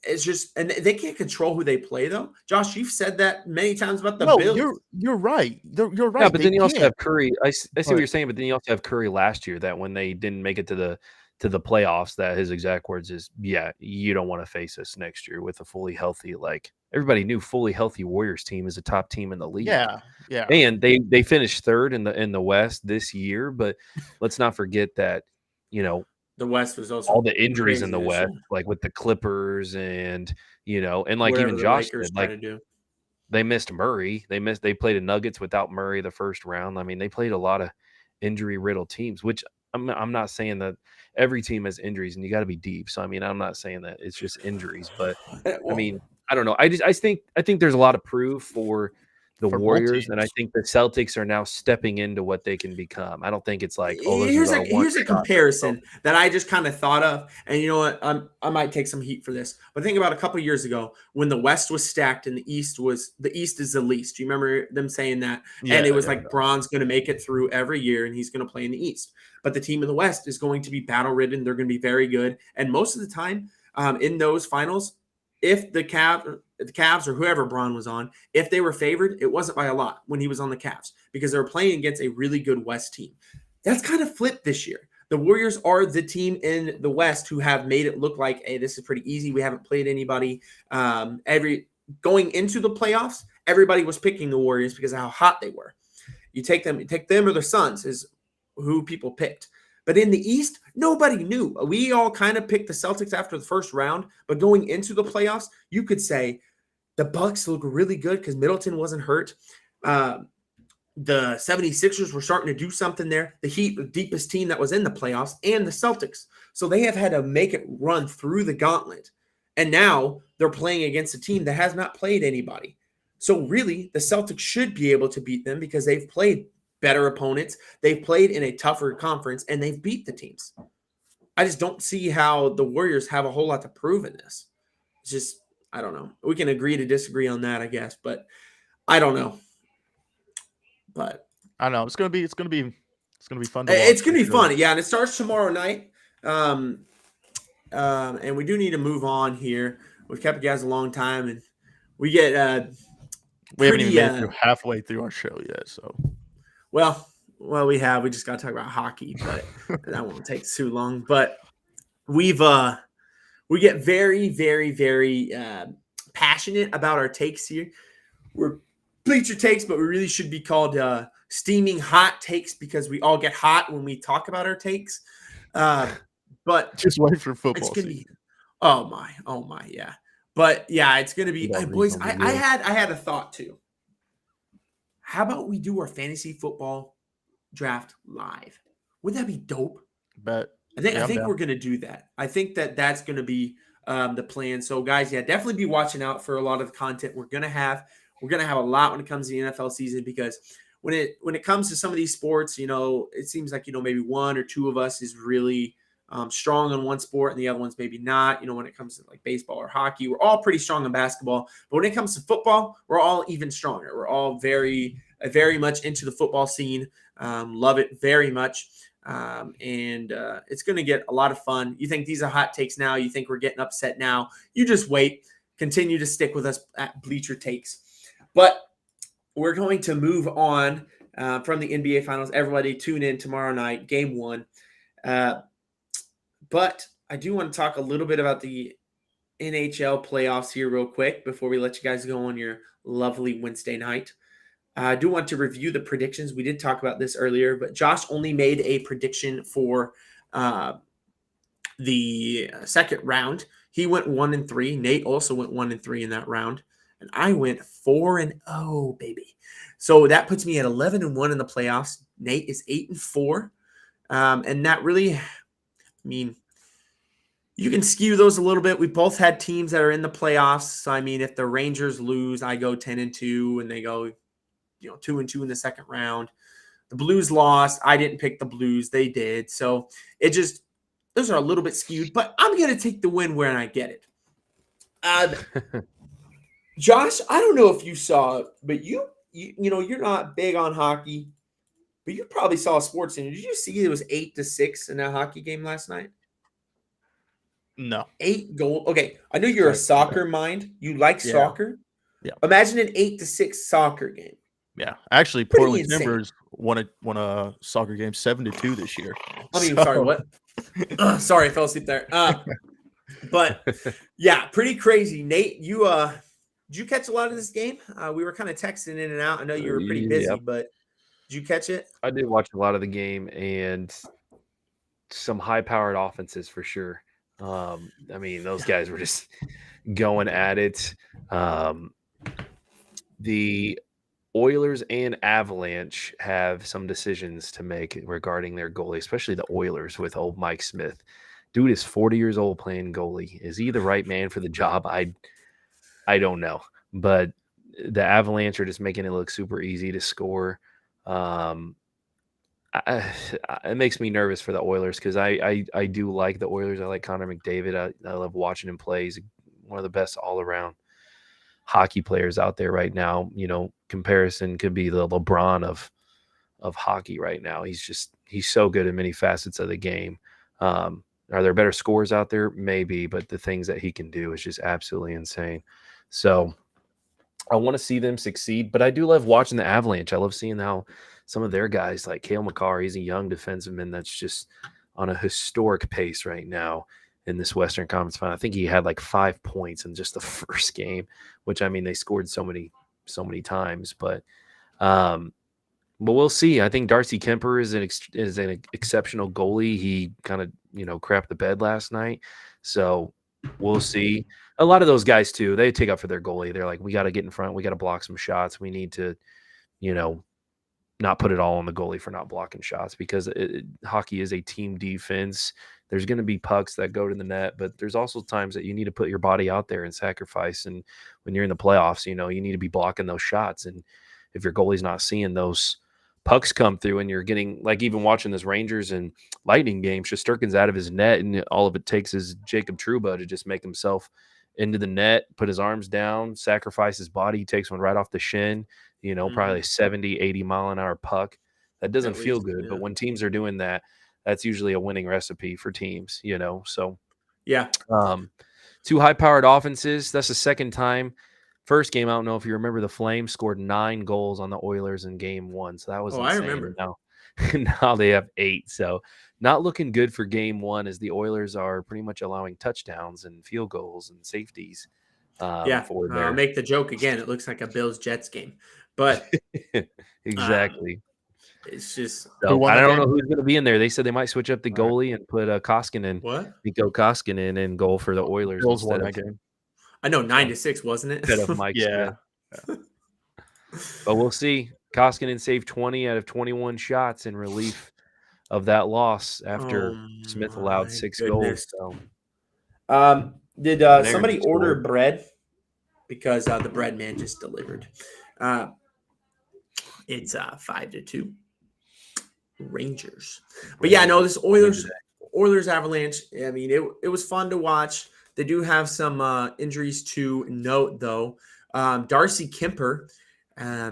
it's just, and they can't control who they play, though. Josh, you've said that many times about the Bills. You're right. You're right. Yeah, but then you also have Curry. I see what you're saying, but then you also have Curry last year that when they didn't make it to the playoffs, that his exact words is, yeah, you don't want to face us next year with a fully healthy, like everybody knew fully healthy Warriors team is a top team in the league. Yeah. And they finished third in the West this year, but let's not forget that, the West was also all the injuries in the West, like with the Clippers and, and like whatever even Josh said, like they missed Murray. They played the Nuggets without Murray the first round. I mean, they played a lot of injury-riddled teams, which I'm not saying that every team has injuries and you got to be deep. So, I mean, I'm not saying that it's just injuries, but I mean, I don't know. I think there's a lot of proof for the Warriors, and I think the Celtics are now stepping into what they can become. I don't think it's like, here's a comparison that I just kind of thought of, and you know what? I might take some heat for this, but think about a couple years ago when the West was stacked and the East is the least. Do you remember them saying that? Yeah, and it was like Bron's going to make it through every year, and he's going to play in the East. But the team in the West is going to be battle ridden. They're going to be very good, and most of the time in those finals, if the Cavs or whoever Bron was on, if they were favored, it wasn't by a lot when he was on the Cavs because they were playing against a really good West team. That's kind of flipped this year. The Warriors are the team in the West who have made it look like, hey, this is pretty easy. We haven't played anybody. Going into the playoffs, everybody was picking the Warriors because of how hot they were. You take them or the Suns is who people picked. But in the East, nobody knew. We all kind of picked the Celtics after the first round, but going into the playoffs, you could say the Bucks look really good because Middleton wasn't hurt. The 76ers were starting to do something there. The Heat, the deepest team that was in the playoffs, and the Celtics. So they have had to make it run through the gauntlet. And now they're playing against a team that has not played anybody. So really, the Celtics should be able to beat them because they've played better opponents. They've played in a tougher conference, and they've beat the teams. I just don't see how the Warriors have a whole lot to prove in this. It's just, I don't know. We can agree to disagree on that, I guess, but I don't know. But I know it's gonna be fun. It's gonna be fun, yeah. And it starts tomorrow night. And we do need to move on here. We've kept you guys a long time, and we get we haven't even made it through halfway through our show yet, so. Well, we have. We just got to talk about hockey, but that won't take too long. But we get very, very, very passionate about our takes here. We're bleacher takes, but we really should be called steaming hot takes because we all get hot when we talk about our takes. But just wait for football. It's gonna be, oh my, yeah. But yeah, it's gonna be, boys. I had a thought too. How about we do our fantasy football draft live? Wouldn't that be dope? Bet. I think we're going to do that. I think that's going to be the plan. So, guys, yeah, definitely be watching out for a lot of the content we're going to have. We're going to have a lot when it comes to the NFL season because when it comes to some of these sports, it seems like, maybe one or two of us is really strong on one sport and the other one's maybe not. When it comes to like baseball or hockey, we're all pretty strong in basketball. But when it comes to football, we're all even stronger. We're all very, very much into the football scene. Love it very much. And it's going to get a lot of fun. You think these are hot takes now. You think we're getting upset now. You just wait. Continue to stick with us at Bleacher Takes. But we're going to move on from the NBA Finals. Everybody tune in tomorrow night, Game 1. But I do want to talk a little bit about the NHL playoffs here real quick before we let you guys go on your lovely Wednesday night. I do want to review the predictions. We did talk about this earlier, but Josh only made a prediction for the second round. He went 1-3. Nate also went 1-3 in that round. And I went 4-0, baby. So that puts me at 11-1 in the playoffs. Nate is 8-4. And that really, I mean, you can skew those a little bit. We both had teams that are in the playoffs. So, I mean, if the Rangers lose, I go 10-2 and they go, 2-2 in the second round. The Blues lost. I didn't pick the Blues. They did. So those are a little bit skewed, but I'm going to take the win where I get it. Josh, I don't know if you saw it, but you're not big on hockey, but you probably saw sports. And did you see it was 8-6 in that hockey game last night? No. 8 goals. Okay, I know you're a soccer mind. You like soccer. Yeah. Imagine an 8-6 soccer game. Yeah, actually, Portland Timbers won a soccer game 7-2 this year. Sorry, what? Sorry, I fell asleep there. But yeah, pretty crazy. Nate, did you catch a lot of this game? We were kind of texting in and out. I know you were pretty busy, but did you catch it? I did watch a lot of the game and some high-powered offenses for sure. Those guys were just going at it. The Oilers and Avalanche have some decisions to make regarding their goalie, especially the Oilers with old Mike Smith. Dude is 40 years old playing goalie. Is he the right man for the job? I don't know. But the Avalanche are just making it look super easy to score. It makes me nervous for the Oilers because I do like the Oilers. I like Connor McDavid. I love watching him play. He's one of the best all-around hockey players out there right now. Comparison could be the LeBron of hockey right now. He's so good in many facets of the game. Are there better scores out there? Maybe, but the things that he can do is just absolutely insane. So I want to see them succeed, but I do love watching the Avalanche. I love seeing how some of their guys like Cale Makar, he's a young defenseman that's just on a historic pace right now in this Western Conference final. I think he had like 5 points in just the first game, which they scored so many times, but we'll see. I think Darcy Kemper is an exceptional goalie. He kind of, crapped the bed last night. So we'll see. A lot of those guys too, they take up for their goalie. They're like, we got to get in front. We got to block some shots. We need to, not put it all on the goalie for not blocking shots because hockey is a team defense. There's going to be pucks that go to the net, but there's also times that you need to put your body out there and sacrifice. And when you're in the playoffs, you need to be blocking those shots. And if your goalie's not seeing those pucks come through and you're getting, like even watching this Rangers and Lightning game, Shesterkin's out of his net and all of it takes is Jacob Trouba to just make himself into the net, put his arms down, sacrifice his body. He takes one right off the shin, probably a 70, 80 mile an hour puck. That doesn't feel good. But when teams are doing that, that's usually a winning recipe for teams, So, yeah. 2 high-powered offenses. That's the second time. First game, I don't know if you remember, the Flames scored 9 goals on the Oilers in game 1. So that was insane. I remember. Now they have 8. So not looking good for game 1 as the Oilers are pretty much allowing touchdowns and field goals and safeties. I'll make the joke again. It looks like a Bills-Jets game. But exactly. It's just I don't know who's going to be in there. They said they might switch up the goalie and put Koskinen. What? Nico Koskinen in goal for the Oilers. Bills won that game. I know 9-6, wasn't it? Instead of Mike Smith. But we'll see. Koskinen saved 20 out of 21 shots in relief of that loss after Smith allowed 6 goals. So. Did somebody order bread? Because the bread man just delivered. It's 5-2 Rangers. But yeah, no, this Oilers Avalanche. I mean, it was fun to watch. They do have some injuries to note, though. Darcy Kemper,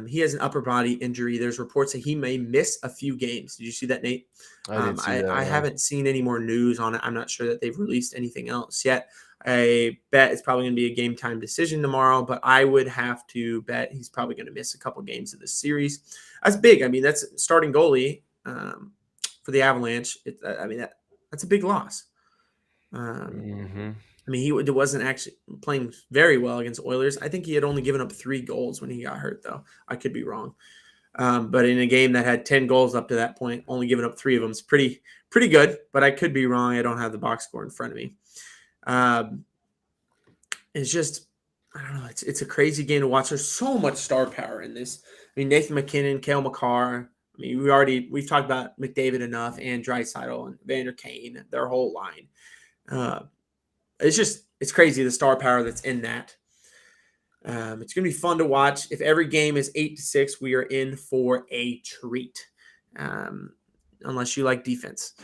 he has an upper body injury. There's reports that he may miss a few games. Did you see that, Nate? I haven't seen any more news on it. I'm not sure that they've released anything else yet. I bet it's probably going to be a game time decision tomorrow, but I would have to bet he's probably going to miss a couple games of this series. That's big. I mean, that's starting goalie for the Avalanche. That's a big loss. I mean, he wasn't actually playing very well against Oilers. I think he had only given up 3 goals when he got hurt, though. I could be wrong. But in a game that had 10 goals up to that point, only giving up 3 of them is pretty good, but I could be wrong. I don't have the box score in front of me. It's just, I don't know. It's a crazy game to watch. There's so much star power in this. I mean, Nathan McKinnon, Cale Makar, I mean, we've talked about McDavid enough and Draisaitl and Vander Kane, their whole line. It's crazy the star power that's in that. It's going to be fun to watch. If every game is 8-6, we are in for a treat. Unless you like defense.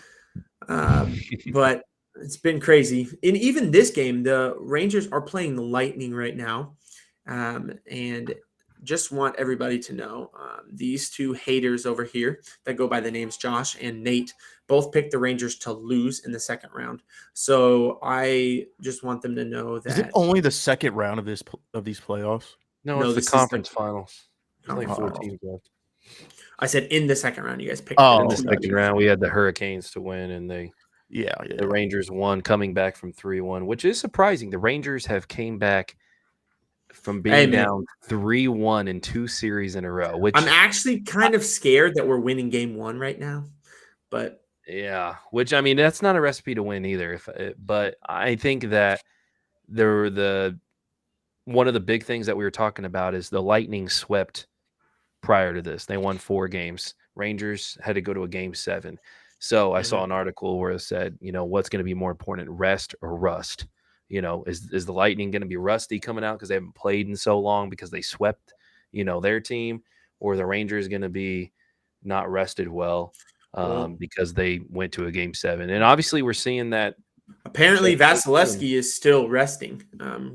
But it's been crazy. And even this game, the Rangers are playing the Lightning right now. And just want everybody to know, these two haters over here that go by the names Josh and Nate both picked the Rangers to lose in the second round. So I just want them to know that. Is it only the second round of these playoffs? No, it's the conference finals. There's only 4 teams left. I said in the second round, you guys picked. In the second round, we had the Hurricanes to win, and the Rangers won, coming back from 3-1, which is surprising. The Rangers have came back from being down 3-1 in 2 series in a row. Which I'm actually kind of scared that we're winning game 1 right now, but yeah, which I mean that's not a recipe to win either. But I think that one of the big things that we were talking about is the Lightning swept. Prior to this, they won 4 games. Rangers had to go to a game 7. So I saw an article where it said, what's going to be more important, rest or rust? Is the Lightning going to be rusty coming out because they haven't played in so long because they swept, their team, or the Rangers going to be not rested well because they went to a game 7? And obviously we're seeing that. Apparently Vasilevsky is still resting.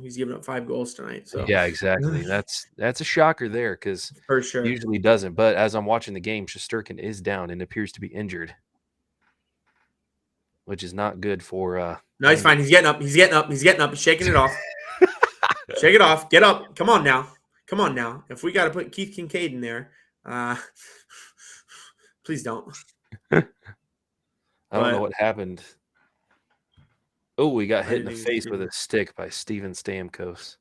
He's given up 5 goals tonight. So yeah, exactly. That's a shocker there because for sure usually doesn't. But as I'm watching the game, Shesterkin is down and appears to be injured, which is not good for. No, he's fine. He's getting up. He's shaking it off. Shake it off. Get up. Come on now. If we got to put Keith Kincaid in there, please don't. I don't know what happened. Oh, we got hit in the face with a stick by Steven Stamkos.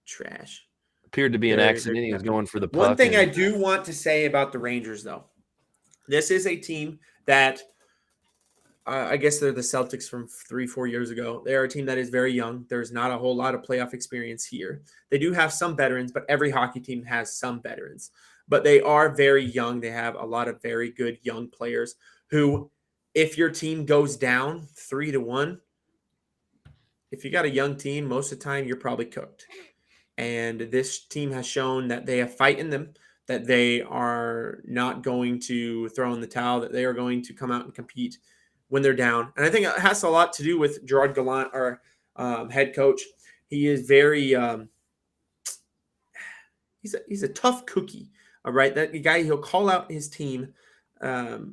Trash. Appeared to be an accident. He was going for the puck. One thing I do want to say about the Rangers, though. This is a team that I guess they're the Celtics from 3-4 years ago. They're a team that is very young. There's not a whole lot of playoff experience here. They do have some veterans, but every hockey team has some veterans. But they are very young. They have a lot of very good young players who, if your team goes down 3-1, if you got a young team, most of the time you're probably cooked. And this team has shown that they have fight in them, that they are not going to throw in the towel, that they are going to come out and compete when they're down. And I think it has a lot to do with Gerard Gallant, our head coach. He is very he's a tough cookie, all right? That guy, he'll call out his team.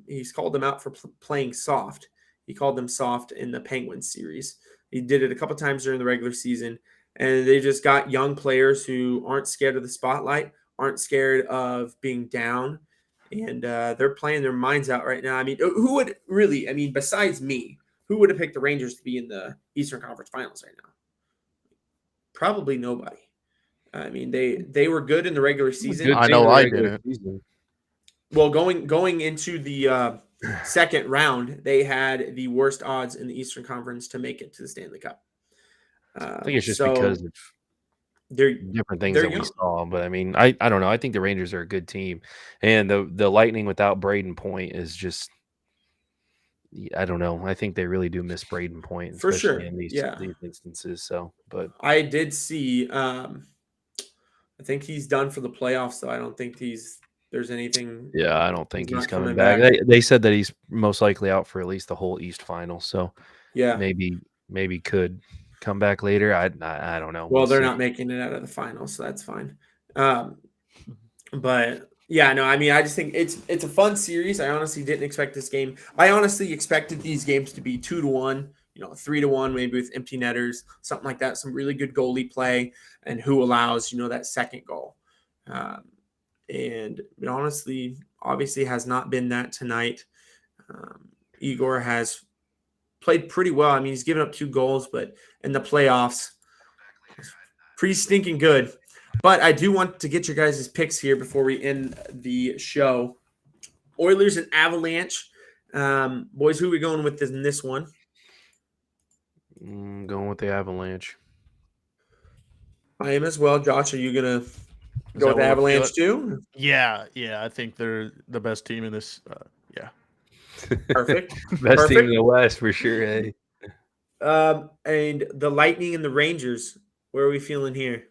He's called them out for playing soft. He called them soft in the Penguins series. He did it a couple times during the regular season, and they just got young players who aren't scared of the spotlight, aren't scared of being down, and they're playing their minds out right now. I mean, who would really? I mean, besides me, who would have picked the Rangers to be in the Eastern Conference Finals right now? Probably nobody. I mean, they were good in the regular season. I know I didn't. Well, going into the second round, they had the worst odds in the Eastern Conference to make it to the Stanley Cup. I think it's just because of they're different things that we saw. But I mean, I don't know. I think the Rangers are a good team, and the Lightning without Braden Point is just. I don't know. I think they really do miss Braden Point for sure in these instances. So, but I did see. I think he's done for the playoffs, so I don't think there's anything. Yeah, I don't think he's coming back. They said that he's most likely out for at least the whole East final. So yeah, maybe could come back later. I don't know. Well, they're not making it out of the final, so that's fine. But yeah, no, I mean, I just think it's a fun series. I honestly didn't expect this game. I honestly expected these games to be 2-1, 3-1, maybe with empty netters, something like that. Some really good goalie play, and who allows that second goal. And it honestly, obviously, has not been that tonight. Igor has played pretty well. I mean, he's given up 2 goals, but in the playoffs, pretty stinking good. But I do want to get your guys' picks here before we end the show. Oilers and Avalanche. Boys, who are we going with in this one? Going with the Avalanche. I am as well. Josh, are you going to Go with the Avalanche too? Yeah. I think they're the best team in this. Yeah. Perfect. Best team in the West for sure, hey? And the Lightning and the Rangers. Where are we feeling here?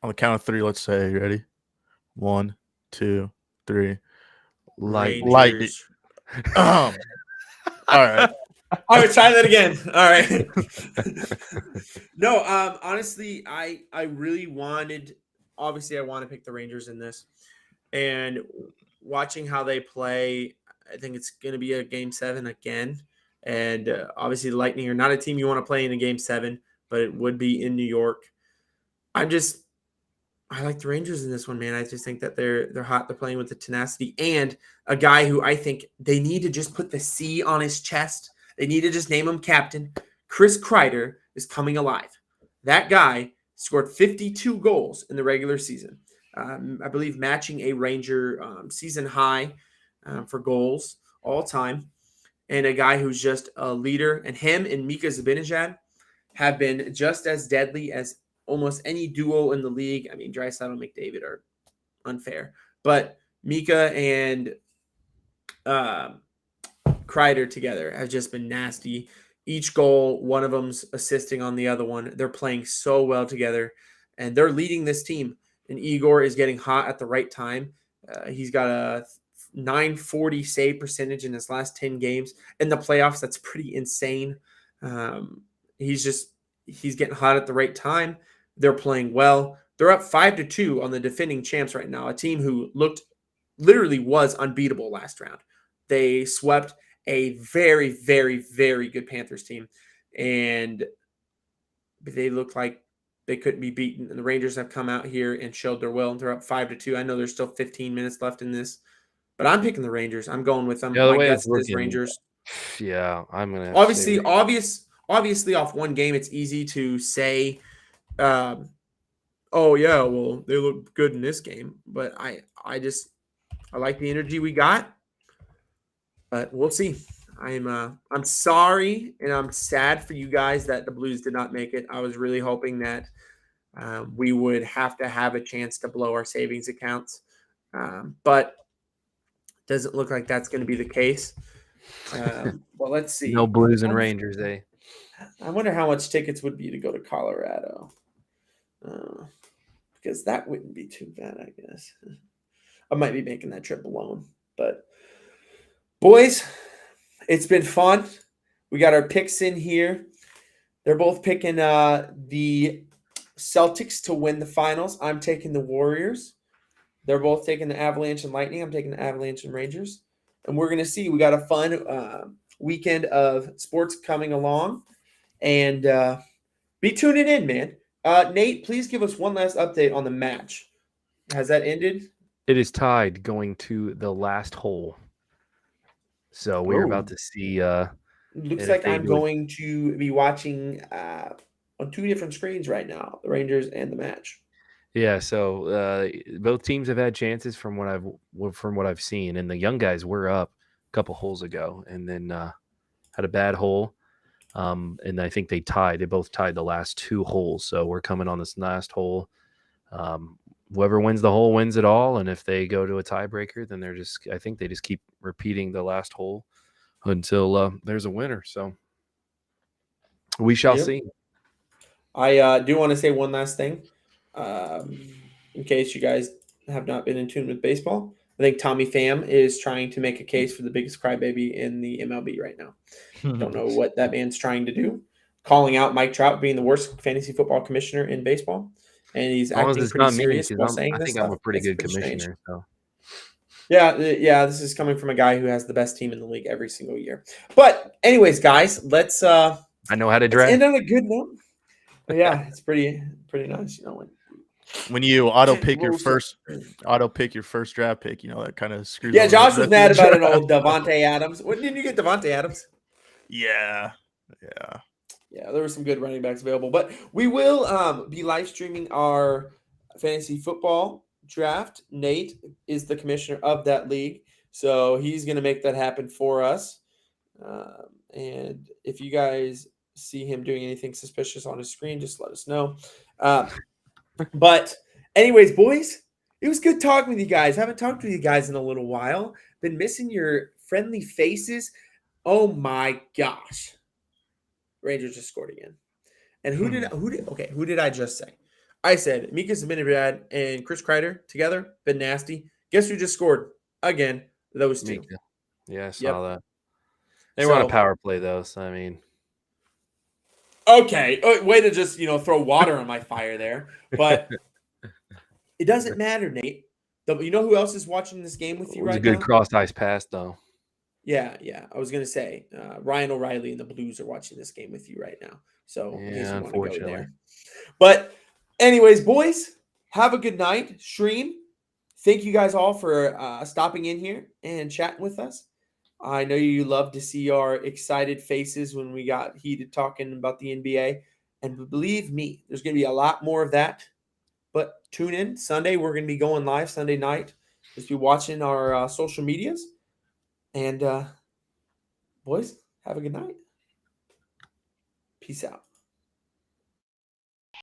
On the count of three, let's say. You ready? 1, 2, 3. Lightning. All right. All right, try that again. All right. No, honestly, I really wanted. Obviously, I want to pick the Rangers in this, and watching how they play, I think it's going to be a Game 7 again. And obviously, the Lightning are not a team you want to play in a Game 7, but it would be in New York. I like the Rangers in this one, man. I just think that they're hot. They're playing with the tenacity, and a guy who I think they need to just put the C on his chest. They need to just name him captain. Chris Kreider is coming alive. That guy scored 52 goals in the regular season. I believe matching a Ranger season high for goals all time. And a guy who's just a leader. And him and Mika Zibanejad have been just as deadly as almost any duo in the league. I mean, Draisaitl and McDavid are unfair. But Mika and Kreider together have just been nasty. Each goal, one of them's assisting on the other one. They're playing so well together, and they're leading this team. And Igor is getting hot at the right time. He's got a 940 save percentage in his last 10 games. In the playoffs, that's pretty insane. He's getting hot at the right time. They're playing well. They're up 5-2 on the defending champs right now, a team who literally was unbeatable last round. They swept a very, very, very good Panthers team, and they look like they couldn't be beaten. And the Rangers have come out here and showed their will, and they're up 5-2. I know there's still 15 minutes left in this, but I'm picking the Rangers. I'm going with them. Yeah, my guess is Rangers. Yeah, I'm gonna obviously off one game. It's easy to say, "Oh yeah, well they look good in this game," but I like the energy we got. But we'll see. I'm sorry and I'm sad for you guys that the Blues did not make it. I was really hoping that we would have to have a chance to blow our savings accounts, but doesn't look like that's going to be the case. Well, let's see. No Blues and Rangers, eh? I wonder how much tickets would be to go to Colorado, because that wouldn't be too bad, I guess. I might be making that trip alone, but. Boys, it's been fun. We got our picks in here. They're both picking the Celtics to win the finals. I'm taking the Warriors. They're both taking the Avalanche and Lightning. I'm taking the Avalanche and Rangers. And we're going to see. We got a fun weekend of sports coming along. And be tuning in, man. Nate, please give us one last update on the match. Has that ended? It is tied going to the last hole. So we're about to see. Looks like I'm going to be watching on two different screens right now, the Rangers and the match. Yeah, so both teams have had chances from what I've seen, and the young guys were up a couple holes ago, and then had a bad hole, and I think they tied. They both tied the last two holes, so we're coming on this last hole. Whoever wins the hole wins it all, and if they go to a tiebreaker, then I think they just keep repeating the last hole until there's a winner. So we shall see. I do want to say one last thing, in case you guys have not been in tune with baseball. I think Tommy Pham is trying to make a case for the biggest crybaby in the MLB right now. Don't know what that man's trying to do. Calling out Mike Trout being the worst fantasy football commissioner in baseball. And he's acting pretty serious while saying this stuff. I'm a pretty good commissioner. So. Yeah, this is coming from a guy who has the best team in the league every single year. But anyways, guys, let's I know how to draft. End on a good note. But yeah, it's pretty nice, when you auto pick your first draft pick, that kind of screws. Yeah, Josh was mad about an old Davante Adams. When didn't you get Davante Adams? Yeah, there were some good running backs available. But we will be live streaming our fantasy football draft. Nate is the commissioner of that league, so he's going to make that happen for us. And if you guys see him doing anything suspicious on his screen, just let us know. But Anyways, boys, it was good talking with you guys. I haven't talked with you guys in a little while. Been missing your friendly faces. Oh my gosh. Rangers just scored again. And who did I just say? I said Mika Zibanejad and Chris Kreider together, been nasty. Guess who just scored again? Those two. Mika. Yeah, I saw that. They were on a power play though, so I mean. Okay, way to just throw water on my fire there, but it doesn't matter, Nate. You know who else is watching this game with you right now? It was a good cross ice pass though. Yeah. I was gonna say Ryan O'Reilly and the Blues are watching this game with you right now. So yeah, unfortunately. There. But anyways, boys, have a good night. Stream. Thank you guys all for stopping in here and chatting with us. I know you love to see our excited faces when we got heated talking about the NBA. And believe me, there's going to be a lot more of that. But tune in Sunday. We're going to be going live Sunday night. Just be watching our social medias. And boys, have a good night. Peace out.